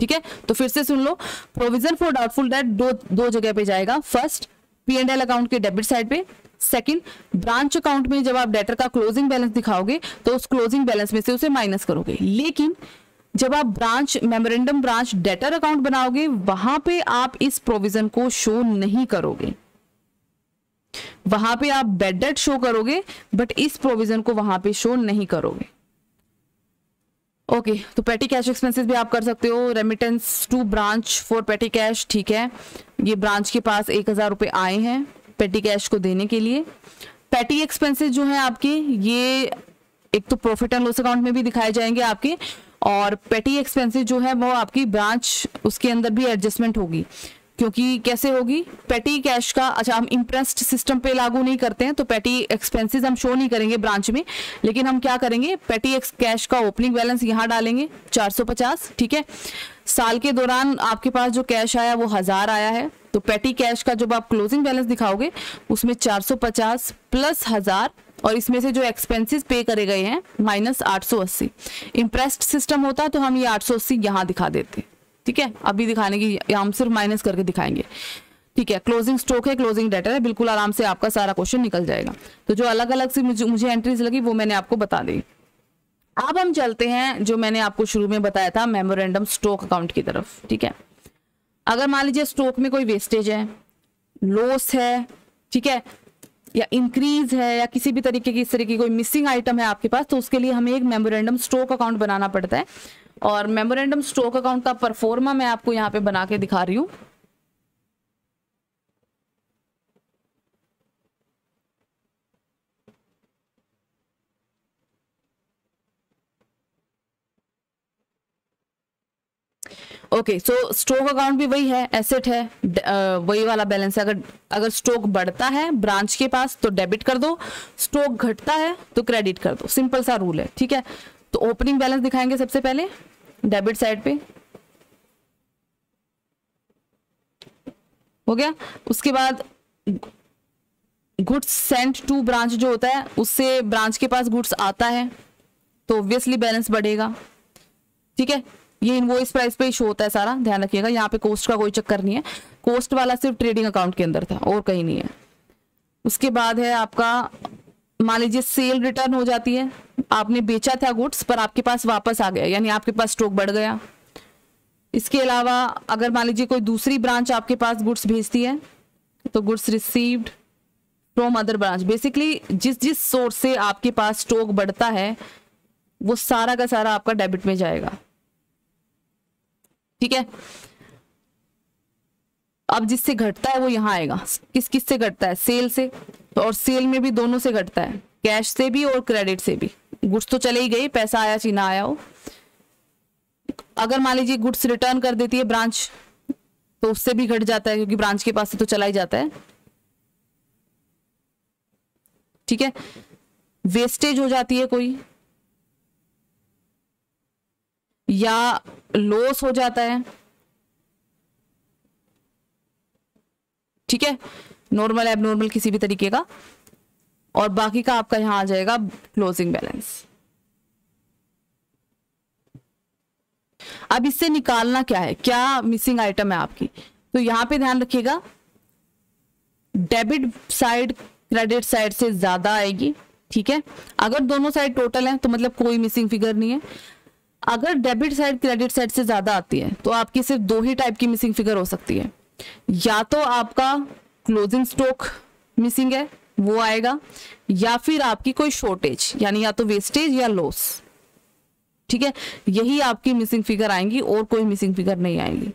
ठीक है, तो फिर से सुन लो, प्रोविजन फॉर डाउटफुल डेट दो जगह पे जाएगा। फर्स्ट, P&L अकाउंट के डेबिट साइड पे। सेकंड, ब्रांच अकाउंट में जब आप डेटर का क्लोजिंग बैलेंस दिखाओगे तो उस क्लोजिंग बैलेंस में से उसे माइनस करोगे। लेकिन जब आप branch memorandum branch debtor account बनाओगे, वहां पे आप इस प्रोविजन को शो नहीं करोगे, वहां पे आप बैड डेट शो करोगे बट इस प्रोविजन को वहां पे शो नहीं करोगे। ओके, तो पेटी कैश एक्सपेंसेस भी आप कर सकते हो। Remittance to branch for petty cash, ठीक है, ये ब्रांच के पास 1000 रुपए आए हैं पेटी कैश को देने के लिए। पेटी एक्सपेंसेस जो है आपके, ये एक तो प्रॉफिट एंड लॉस अकाउंट में भी दिखाए जाएंगे आपके, और पेटी एक्सपेंसेस जो है वो आपकी ब्रांच उसके अंदर भी एडजस्टमेंट होगी। क्योंकि कैसे होगी, पेटी कैश का, अच्छा हम इंटरेस्ट सिस्टम पे लागू नहीं करते हैं तो पेटी एक्सपेंसेस हम शो नहीं करेंगे ब्रांच में, लेकिन हम क्या करेंगे, पेटी कैश का ओपनिंग बैलेंस यहाँ डालेंगे 450। ठीक है, साल के दौरान आपके पास जो कैश आया वो 1000 आया है, तो पेटी कैश का जब आप क्लोजिंग बैलेंस दिखाओगे उसमें 450 प्लस 1000 और इसमें से जो एक्सपेंसेस पे करे गए हैं माइनस 880। इंटरेस्ट सिस्टम होता तो हम ये 880 यहाँ दिखा देते। ठीक है, अभी दिखाने की हम सिर्फ माइनस करके दिखाएंगे। ठीक है, क्लोजिंग स्टॉक है, क्लोजिंग डेटर है, बिल्कुल आराम से आपका सारा क्वेश्चन निकल जाएगा। तो जो अलग अलग से मुझे एंट्रीज लगी वो मैंने आपको बता दी। अब हम चलते हैं जो मैंने आपको शुरू में बताया था मेमोरेंडम स्टॉक अकाउंट की तरफ। ठीक है, अगर मान लीजिए स्टॉक में कोई वेस्टेज है, लॉस है, ठीक है, या इंक्रीज है, या किसी भी तरीके की इस तरह की कोई मिसिंग आइटम है आपके पास, तो उसके लिए हमें एक मेमोरेंडम स्टॉक अकाउंट बनाना पड़ता है। और मेमोरेंडम स्टॉक अकाउंट का परफॉर्मा मैं आपको यहाँ पे बना के दिखा रही हूँ। ओके, सो स्टॉक अकाउंट भी वही है, एसेट है, वही वाला बैलेंस है। अगर स्टॉक बढ़ता है ब्रांच के पास तो डेबिट कर दो, स्टॉक घटता है तो क्रेडिट कर दो, सिंपल सा रूल है। ठीक है, तो ओपनिंग बैलेंस दिखाएंगे सबसे पहले डेबिट साइड पे, हो गया। उसके बाद गुड्स सेंट टू ब्रांच जो होता है, उससे ब्रांच के पास गुड्स आता है तो ऑब्वियसली बैलेंस बढ़ेगा। ठीक है, ये इनवॉइस प्राइस पे ही शो होता है सारा, ध्यान रखिएगा, यहाँ पे कॉस्ट का कोई चक्कर नहीं है, कॉस्ट वाला सिर्फ ट्रेडिंग अकाउंट के अंदर था और कहीं नहीं है। उसके बाद है आपका, मान लीजिए सेल रिटर्न हो जाती है, आपने बेचा था गुड्स पर आपके पास वापस आ गया, यानी आपके पास स्टॉक बढ़ गया। इसके अलावा अगर मान लीजिए कोई दूसरी ब्रांच आपके पास गुड्स भेजती है तो goods received from other branch, basically जिस सोर्स से आपके पास स्टॉक बढ़ता है वो सारा का सारा आपका डेबिट में जाएगा। ठीक है, अब जिससे घटता है वो यहाँ आएगा। किस से घटता है, सेल से, तो और सेल में भी दोनों से घटता है, कैश से भी और क्रेडिट से भी। गुड्स तो चले ही गई, पैसा आया चाहे ना आया हो। अगर मान लीजिए गुड्स रिटर्न कर देती है ब्रांच तो उससे भी घट जाता है, क्योंकि ब्रांच के पास से तो चला ही जाता है। ठीक है, वेस्टेज हो जाती है कोई, या लॉस हो जाता है। ठीक है, नॉर्मल एबनॉर्मल किसी भी तरीके का, और बाकी का आपका यहां आ जाएगा क्लोजिंग बैलेंस। अब इससे निकालना क्या है, क्या मिसिंग आइटम है आपकी, तो यहां पे ध्यान रखिएगा, डेबिट साइड क्रेडिट साइड से ज्यादा आएगी। ठीक है, अगर दोनों साइड टोटल है तो मतलब कोई मिसिंग फिगर नहीं है। अगर डेबिट साइड क्रेडिट साइड से ज्यादा आती है तो आपकी सिर्फ दो ही टाइप की मिसिंग फिगर हो सकती है, या तो आपका क्लोजिंग स्टॉक मिसिंग है वो आएगा, या फिर आपकी कोई शॉर्टेज, यानी या तो वेस्टेज या लॉस। ठीक है, यही आपकी मिसिंग फिगर आएंगी और कोई मिसिंग फिगर नहीं आएंगी।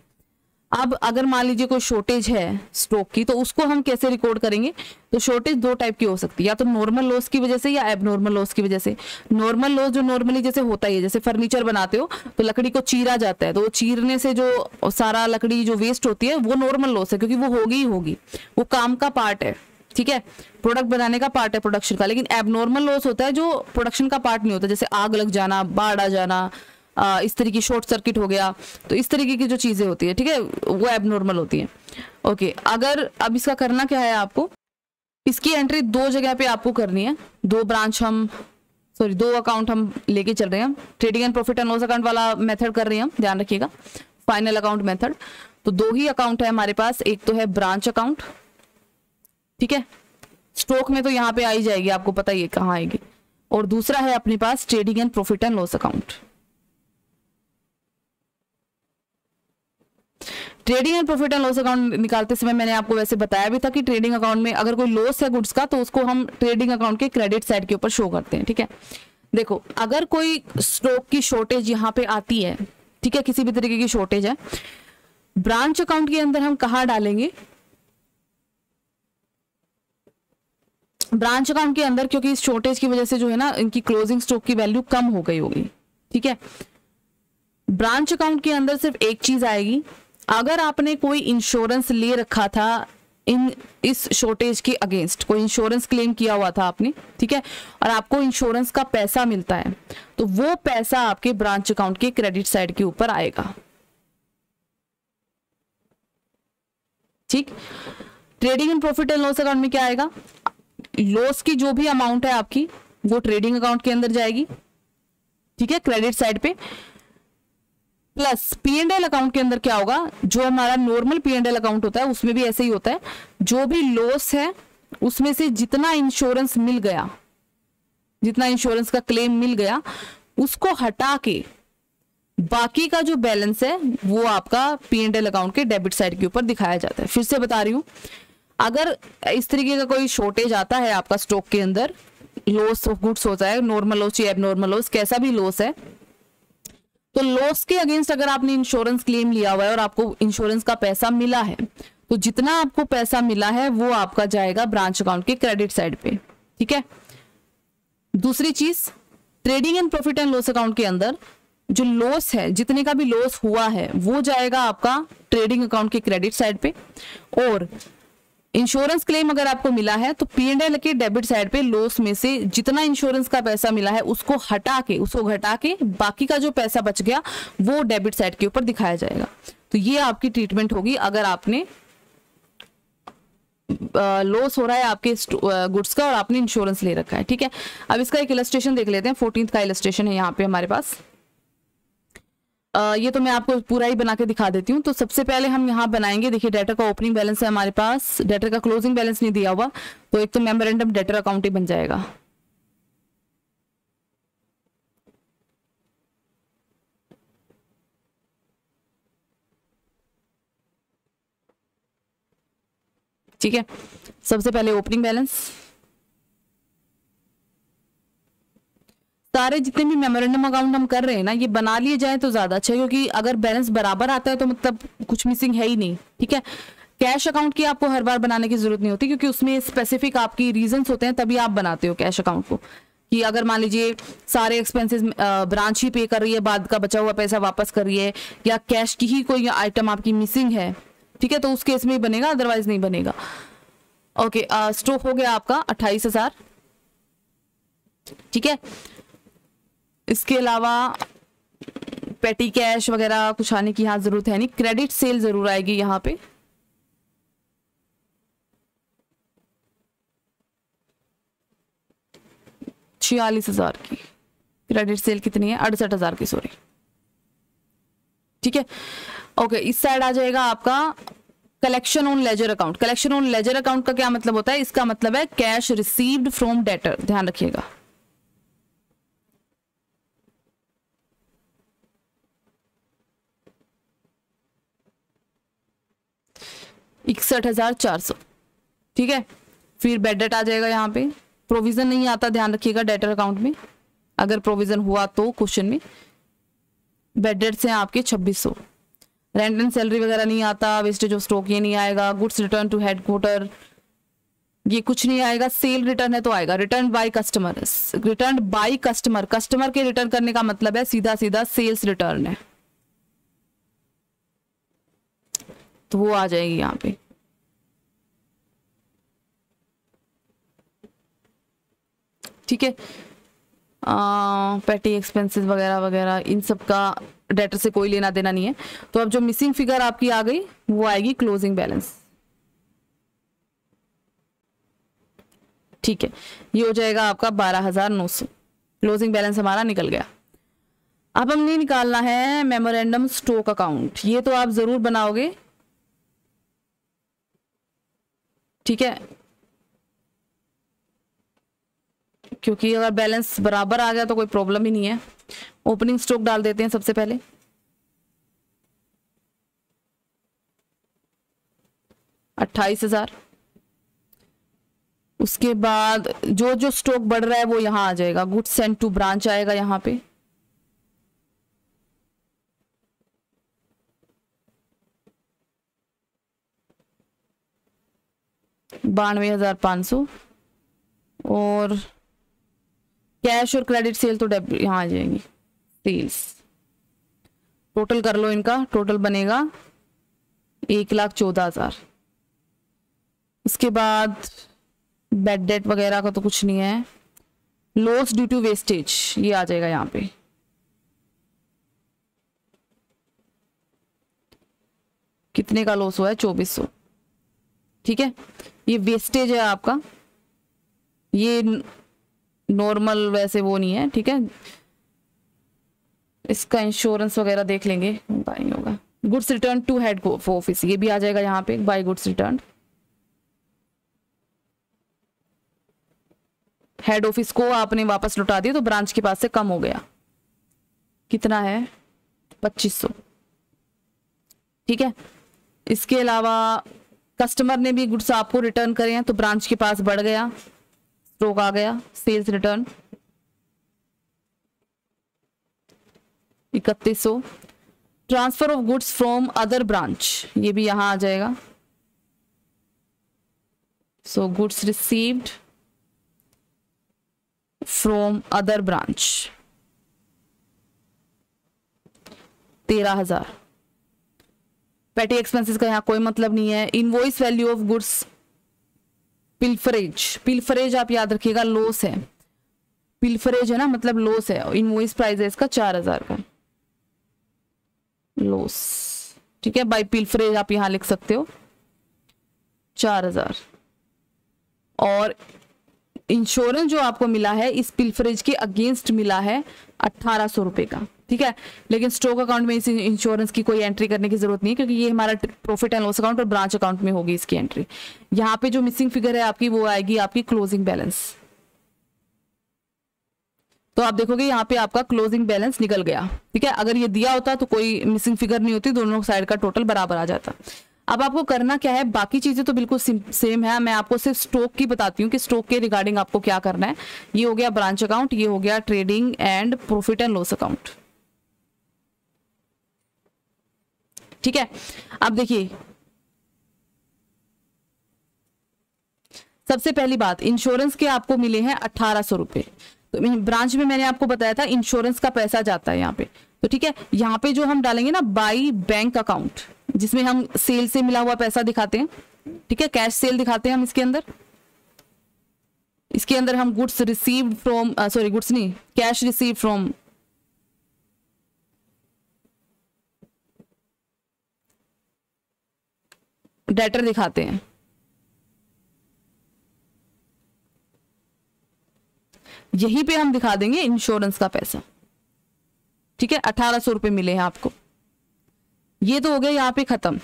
अब अगर मान लीजिए कोई शॉर्टेज है स्टॉक की, तो उसको हम कैसे रिकॉर्ड करेंगे? तो शॉर्टेज दो टाइप की हो सकती है, या तो नॉर्मल लॉस की वजह से या एबनॉर्मल लॉस की वजह से। नॉर्मल लॉस जो नॉर्मली जैसे होता ही है, जैसे फर्नीचर बनाते हो तो लकड़ी को चीरा जाता है, तो वो चीरने से जो सारा लकड़ी जो वेस्ट होती है वो नॉर्मल लॉस है, क्योंकि वो होगी ही होगी, वो काम का पार्ट है, ठीक है, प्रोडक्ट बनाने का पार्ट है प्रोडक्शन का। लेकिन एबनॉर्मल लॉस होता है जो प्रोडक्शन का पार्ट नहीं होता, जैसे आग लग जाना, बाढ़ आ जाना, इस तरीके की शॉर्ट सर्किट हो गया, तो इस तरीके की जो चीजें होती है, ठीक है, वो एबनॉर्मल होती है। ओके, अगर अब इसका करना क्या है आपको, इसकी एंट्री दो जगह पे आपको करनी है, दो अकाउंट हम लेके चल रहे हैं, trading and profit and loss account वाला मेथड कर रहे हैं हम, ध्यान रखिएगा, फाइनल अकाउंट मेथड। तो दो ही अकाउंट है हमारे पास, एक तो है ब्रांच अकाउंट, ठीक है, स्टॉक में तो यहाँ पे आई जाएगी, आपको पता ही है कहाँ आएगी, और दूसरा है अपने पास trading and profit and loss account. Trading and profit and loss account निकालते समय मैंने आपको वैसे बताया भी था कि ट्रेडिंग अकाउंट में अगर कोई लॉस है गुड्स का, तो उसको हम ट्रेडिंग अकाउंट के क्रेडिट साइड के ऊपर शो करते हैं, ठीक है। देखो, अगर कोई स्टॉक की शॉर्टेज यहाँ पे आती है, ठीक है, किसी भी तरीके की शॉर्टेज है, ब्रांच अकाउंट के अंदर हम कहाँ डालेंगे? ब्रांच अकाउंट के अंदर, क्योंकि इस शॉर्टेज की वजह से जो है ना, इनकी क्लोजिंग स्टॉक की वैल्यू कम हो गई होगी, ठीक है। ब्रांच अकाउंट के अंदर सिर्फ एक चीज आएगी, अगर आपने कोई इंश्योरेंस ले रखा था इस शॉर्टेज के अगेंस्ट, कोई इंश्योरेंस क्लेम किया हुआ था आपने, ठीक है, और आपको इंश्योरेंस का पैसा मिलता है, तो वो पैसा आपके ब्रांच अकाउंट के क्रेडिट साइड के ऊपर आएगा, ठीक। Trading and profit and loss account में क्या आएगा? लॉस की जो भी अमाउंट है आपकी, वो ट्रेडिंग अकाउंट के अंदर जाएगी, ठीक है, क्रेडिट साइड पे, प्लस P&L अकाउंट के अंदर क्या होगा, जो हमारा नॉर्मल P&L अकाउंट होता है उसमें भी ऐसे ही होता है, जो भी लॉस है उसमें से जितना इंश्योरेंस मिल गया, जितना इंश्योरेंस का क्लेम मिल गया, उसको हटा के बाकी का जो बैलेंस है वो आपका P&L अकाउंट के डेबिट साइड के ऊपर दिखाया जाता है। फिर से बता रही हूं, अगर इस तरीके का कोई शॉर्टेज आता है आपका स्टॉक के अंदर, लॉस ऑफ गुड्स होता है, नॉर्मल लॉस या एबनॉर्मल लॉस, कैसा भी लॉस है, तो लॉस के अगेंस्ट अगर आपने इंश्योरेंस क्लेम लिया हुआ है और आपको इंश्योरेंस का पैसा मिला है, तो जितना आपको पैसा मिला है वो आपका जाएगा ब्रांच अकाउंट के क्रेडिट साइड पे, ठीक है। दूसरी चीज, trading and profit and loss account के अंदर जो लॉस है, जितने का भी लॉस हुआ है, वो जाएगा आपका ट्रेडिंग अकाउंट के क्रेडिट साइड पे, और इंश्योरेंस क्लेम अगर आपको मिला है तो P&L के डेबिट साइड पे लॉस में से जितना इंश्योरेंस का पैसा मिला है उसको घटा के बाकी का जो पैसा बच गया वो डेबिट साइड के ऊपर दिखाया जाएगा। तो ये आपकी ट्रीटमेंट होगी अगर आपने लॉस हो रहा है आपके गुड्स का और आपने इंश्योरेंस ले रखा है, ठीक है। अब इसका एक इलस्ट्रेशन देख लेते हैं, 14th का इलस्ट्रेशन है यहाँ पे हमारे पास। ये तो मैं आपको पूरा ही बना के दिखा देती हूँ। तो सबसे पहले हम यहाँ बनाएंगे, देखिए डेटर का ओपनिंग बैलेंस है हमारे पास, डेटर का क्लोजिंग बैलेंस नहीं दिया हुआ, तो एक तो मेमोरेंडम डेटर अकाउंट ही बन जाएगा। ठीक है, सबसे पहले ओपनिंग बैलेंस, सारे जितने भी मेमोरेंडम अकाउंट हम कर रहे हैं ना, ये बना लिए जाए तो ज्यादा अच्छा है, क्योंकि अगर बैलेंस बराबर आता है तो मतलब कुछ मिसिंग है ही नहीं, ठीक है। कैश अकाउंट की आपको हर बार बनाने की जरूरत नहीं होती, क्योंकि उसमें स्पेसिफिक आपकी रीजंस होते हैं, तभी आप बनाते हो कैश अकाउंट को, कि अगर मान लीजिए सारे एक्सपेंसेस ब्रांच ही पे कर रही है, बाद का बचा हुआ पैसा वापस कर रही है, या कैश की ही कोई आइटम आपकी मिसिंग है, ठीक है, तो उस केस में ही बनेगा, अदरवाइज नहीं बनेगा। ओके, स्टॉक हो गया आपका 28,000, ठीक है। इसके अलावा पेटी कैश वगैरह कुछ आने की यहाँ जरूरत है नहीं, क्रेडिट सेल जरूर आएगी यहाँ पे, 46,000 की क्रेडिट सेल कितनी है, 68,000 की, सॉरी, ठीक है। ओके, इस साइड आ जाएगा आपका collection on ledger account. Collection on ledger account का क्या मतलब होता है, इसका मतलब है कैश रिसीव्ड फ्रॉम डेटर, ध्यान रखिएगा। $61,400, ठीक है। फिर बैड डेट आ जाएगा यहाँ पे, प्रोविजन नहीं आता, ध्यान रखिएगा डेटर अकाउंट में, अगर प्रोविजन हुआ तो क्वेश्चन में, बेड डेट्स हैं आपके 2600, रेंट एंड सैलरी वगैरह नहीं आता, वेस्टेज ऑफ स्टॉक ये नहीं आएगा, गुड्स रिटर्न टू हेडक्वार्टर ये कुछ नहीं आएगा, सेल रिटर्न है तो आएगा, return by customer, return by customer, customer के रिटर्न करने का मतलब है सीधा सीधा सेल्स रिटर्न है, तो वो आ जाएगी यहाँ पे। ठीक है, पेटी एक्सपेंसेस वगैरह वगैरह इन सब का डेटर से कोई लेना देना नहीं है। तो अब जो मिसिंग फिगर आपकी आ गई वो आएगी क्लोजिंग बैलेंस। ठीक है, ये हो जाएगा आपका 12,900, क्लोजिंग बैलेंस हमारा निकल गया। अब हमने निकालना है मेमोरेंडम स्टॉक अकाउंट, ये तो आप जरूर बनाओगे। ठीक है, क्योंकि अगर बैलेंस बराबर आ गया तो कोई प्रॉब्लम ही नहीं है। ओपनिंग स्टॉक डाल देते हैं सबसे पहले, 28,000। उसके बाद जो जो स्टॉक बढ़ रहा है वो यहां आ जाएगा, गुड्स सेंट टू ब्रांच आएगा यहां पे, $92,500। और कैश और क्रेडिट सेल तो डेबिट यहां आ जाएंगी, सेल्स टोटल कर लो इनका, टोटल बनेगा 1,14,000। इसके बाद बेड डेट वगैरह का तो कुछ नहीं है, लॉस ड्यू टू वेस्टेज ये आ जाएगा यहाँ पे, कितने का लॉस हुआ है, 2,400। ठीक है, ये वेस्टेज है आपका, ये नॉर्मल वैसे वो नहीं है। ठीक है, इसका इंश्योरेंस वगैरह देख लेंगे, नहीं होगा। Goods return to head office ये भी आ जाएगा यहाँ पे, by goods return, head office को आपने वापस लौटा दिया तो ब्रांच के पास से कम हो गया, कितना है, 2,500। ठीक है, इसके अलावा कस्टमर ने भी गुड्स आपको रिटर्न करे हैं तो ब्रांच के पास बढ़ गया, स्टॉक आ गया, sales return 3,100। Transfer of goods from other branch ये भी यहां आ जाएगा, so goods received from other branch 13,000। Petty expenses का यहाँ कोई मतलब नहीं है। Invoice value of goods pilferage, pilferage आप याद रखिएगा लॉस है, पिल्फरेज है ना मतलब लॉस है। इनवॉइस प्राइस है इसका 4,000 का लॉस। ठीक है, बाय पिल्फरेज आप यहां लिख सकते हो 4,000। और इंश्योरेंस जो आपको मिला है इस पिल्फरेज के अगेंस्ट मिला है 1,800 रुपए का। ठीक है, लेकिन स्टॉक अकाउंट में इस इंश्योरेंस की कोई एंट्री करने की जरूरत नहीं है क्योंकि ये हमारा प्रॉफिट एंड लॉस अकाउंट और ब्रांच अकाउंट में होगी इसकी एंट्री। यहाँ पे जो मिसिंग फिगर है आपकी वो आएगी आपकी क्लोजिंग बैलेंस। तो आप देखोगे यहाँ पे आपका क्लोजिंग बैलेंस निकल गया। ठीक है, अगर ये दिया होता तो कोई मिसिंग फिगर नहीं होती, दोनों साइड का टोटल बराबर आ जाता। अब आपको करना क्या है, बाकी चीजें तो बिल्कुल सेम है, मैं आपको सिर्फ स्टॉक की बताती हूँ कि स्टॉक के रिगार्डिंग आपको क्या करना है। ये हो गया ब्रांच अकाउंट, ये हो गया trading and profit and loss account. ठीक है, अब देखिए सबसे पहली बात, इंश्योरेंस के आपको मिले हैं 1,800 रुपए। तो ब्रांच में मैंने आपको बताया था इंश्योरेंस का पैसा जाता है यहाँ पे। तो ठीक है, यहाँ पे जो हम डालेंगे ना बाई बैंक अकाउंट, जिसमें हम सेल से मिला हुआ पैसा दिखाते हैं। ठीक है, कैश सेल दिखाते हैं हम इसके अंदर हम goods received from, sorry goods नहीं, कैश रिसीव्ड फ्रॉम डेटर दिखाते हैं। यहीं पे हम दिखा देंगे इंश्योरेंस का पैसा। ठीक है, 1,800 रुपए मिले हैं आपको। ये तो हो गया यहाँ पे खत्म।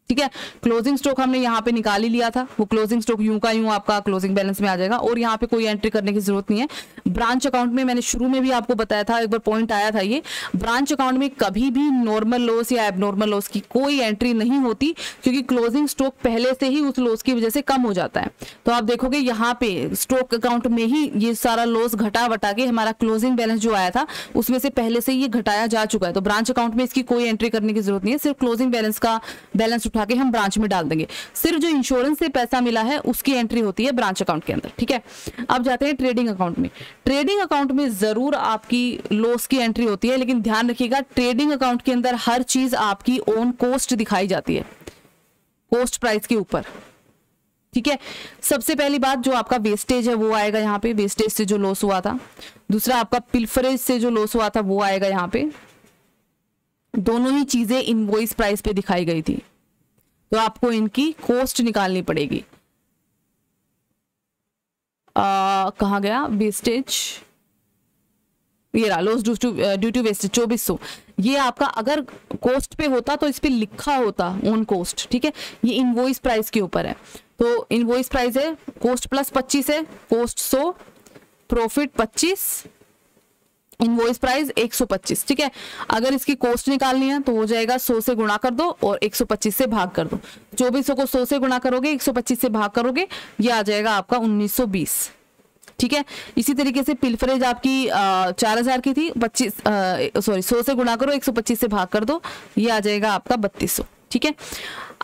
ठीक है, क्लोजिंग स्टॉक हमने यहाँ पे निकाल ही लिया था, वो क्लोजिंग स्टॉक यूं का यूं आपका क्लोजिंग बैलेंस में आ जाएगा और यहाँ पे कोई एंट्री करने की जरूरत नहीं है। ब्रांच अकाउंट में मैंने शुरू में भी आपको बताया था, एक बार पॉइंट आया था, ये ब्रांच अकाउंट में कभी भी नॉर्मल लॉस या एबनॉर्मल लॉस की कोई एंट्री नहीं होती, क्योंकि क्लोजिंग स्टॉक पहले से ही उस लॉस की वजह से कम हो जाता है। तो आप देखोगे यहाँ पे स्टॉक अकाउंट में ही ये सारा लॉस घटा वटा के हमारा क्लोजिंग बैलेंस जो आया था उसमें से पहले से ये घटाया जा चुका है। तो ब्रांच अकाउंट में इसकी कोई एंट्री करने की जरूरत नहीं है, सिर्फ क्लोजिंग बैलेंस का बैलेंस उठा के हम ब्रांच में डाल देंगे। सिर्फ जो इंश्योरेंस से पैसा मिला है उसकी एंट्री होती है ब्रांच अकाउंट के अंदर, ठीक है। अब जाते हैं ट्रेडिंग अकाउंट में। ट्रेडिंग अकाउंट में जरूर आपकी लॉस की एंट्री होती है, लेकिन ध्यान रखिएगा ट्रेडिंग अकाउंट के अंदर हर चीज आपकी ऑन कॉस्ट दिखाई जाती है, कॉस्ट प्राइस के ऊपर, ठीक है। सबसे पहली बात जो आपका वेस्टेज है वो आएगा यहाँ पे, वेस्टेज से जो लॉस हुआ था। दूसरा आपका पिल्फरेज से जो लॉस हुआ था वो आएगा यहाँ पे। दोनों ही चीजें इनवॉइस प्राइस पे दिखाई गई थी, तो आपको इनकी कॉस्ट निकालनी पड़ेगी। कहाँ गया वेस्टेज, ये रहा लॉस ड्यू टू वेस्टेज 2400। ये आपका अगर कॉस्ट पे होता तो इस पे लिखा होता ऑन कॉस्ट, ठीक है। ये इनवॉइस प्राइस के ऊपर है, तो इनवॉइस प्राइस है कॉस्ट प्लस 25 है, कॉस्ट 100 प्रॉफिट 25, इनवॉइस प्राइस 125, ठीक है। अगर इसकी कॉस्ट निकालनी है तो हो जाएगा 100 से गुणा कर दो और 125 से भाग कर दो। 2400 को 100 से गुणा करोगे, 125 से भाग करोगे, ये आ जाएगा आपका 1920, ठीक है। इसी तरीके से पिल्फरेज आपकी 4000 की थी, 100 से गुणा करो, 125 से भाग कर दो, ये आ जाएगा आपका 3200, ठीक है।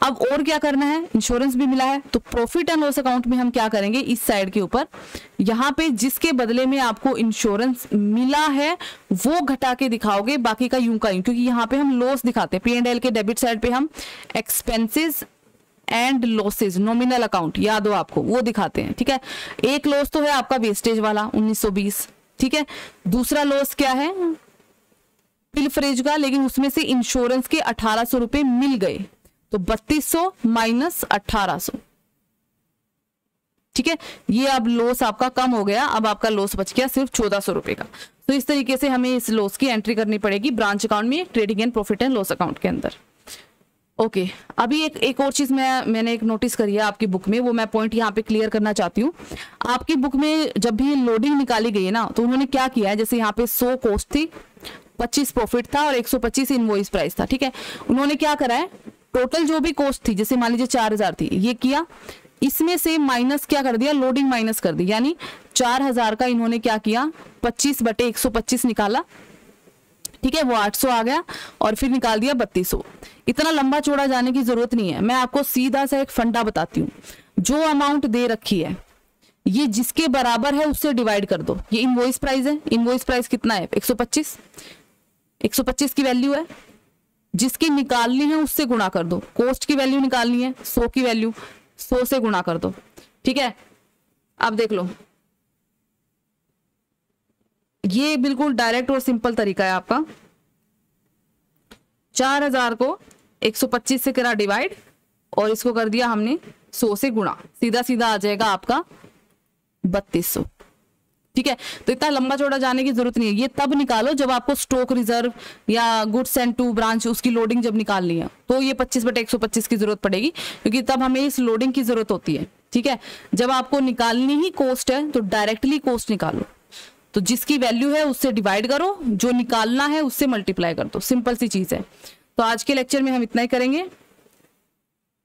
अब और क्या करना है, इंश्योरेंस भी मिला है, तो प्रॉफिट एंड लॉस अकाउंट में हम क्या करेंगे, इस साइड के ऊपर यहाँ पे जिसके बदले में आपको इंश्योरेंस मिला है वो घटा के दिखाओगे, बाकी का यूं का यूं, क्योंकि यहाँ पे हम लॉस दिखाते हैं। P&L के डेबिट साइड पे हम expenses and losses nominal account, याद हो आपको, वो दिखाते हैं, ठीक है। एक लॉस तो है आपका वेस्टेज वाला 1920, ठीक है। दूसरा लॉस क्या है, पिल्फरेज का, लेकिन उसमें से इंश्योरेंस के 1800 रुपए मिल गए, तो 3200 माइनस 1800, ठीक है। ये अब लॉस आपका कम हो गया, अब आपका लॉस बच गया सिर्फ 1400 रुपए का। तो इस तरीके से हमें इस लॉस की एंट्री करनी पड़ेगी ब्रांच अकाउंट में, trading and profit and loss account के अंदर। ओके अभी एक और चीज मैंने एक नोटिस करी है आपकी बुक में, वो मैं पॉइंट यहाँ पे क्लियर करना चाहती हूँ। आपकी बुक में जब भी लोडिंग निकाली गई है ना, तो उन्होंने क्या किया है, जैसे यहाँ पे 100 कॉस्ट थी, 25 प्रॉफिट था और 125 इनवॉइस प्राइस था, ठीक है। उन्होंने क्या करा है, टोटल जो भी कॉस्ट थी, जैसे मान लीजिए 4000 थी, ये किया, इसमें से माइनस क्या कर दिया, लोडिंग माइनस कर दी, यानी 4000 का इन्होंने क्या किया, 25/125 निकाला, ठीक है, वो 800 आ गया, और फिर निकाल दिया 3200। इतना लंबा चौड़ा जाने की जरूरत नहीं है, मैं आपको सीधा सा एक फंडा बताती हूँ। जो अमाउंट दे रखी है ये जिसके बराबर है उससे डिवाइड कर दो। ये इनवॉइस प्राइस है, इनवॉइस प्राइस कितना है, 125, 125 की वैल्यू है, जिसकी निकालनी है उससे गुणा कर दो। कॉस्ट की वैल्यू निकालनी है, 100 की वैल्यू, 100 से गुणा कर दो, ठीक है। अब देख लो, ये बिल्कुल डायरेक्ट और सिंपल तरीका है आपका। 4000 को 125 से करा डिवाइड और इसको कर दिया हमने 100 से गुणा, सीधा सीधा आ जाएगा आपका 3200, ठीक है। तो इतना लंबा चौड़ा जाने की जरूरत नहीं है, ये तब निकालो जब आपको स्टॉक रिजर्व या गुड्स सेंट टू ब्रांच उसकी लोडिंग जब निकालनी है, तो ये 25/125 की जरूरत पड़ेगी, क्योंकि तब हमें इस लोडिंग की जरूरत होती है, ठीक है। जब आपको निकालनी ही कॉस्ट है तो डायरेक्टली कॉस्ट निकालो, तो जिसकी वैल्यू है उससे डिवाइड करो, जो निकालना है उससे मल्टीप्लाई कर दो, सिंपल सी चीज है। तो आज के लेक्चर में हम इतना ही करेंगे,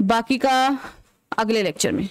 बाकी का अगले लेक्चर में।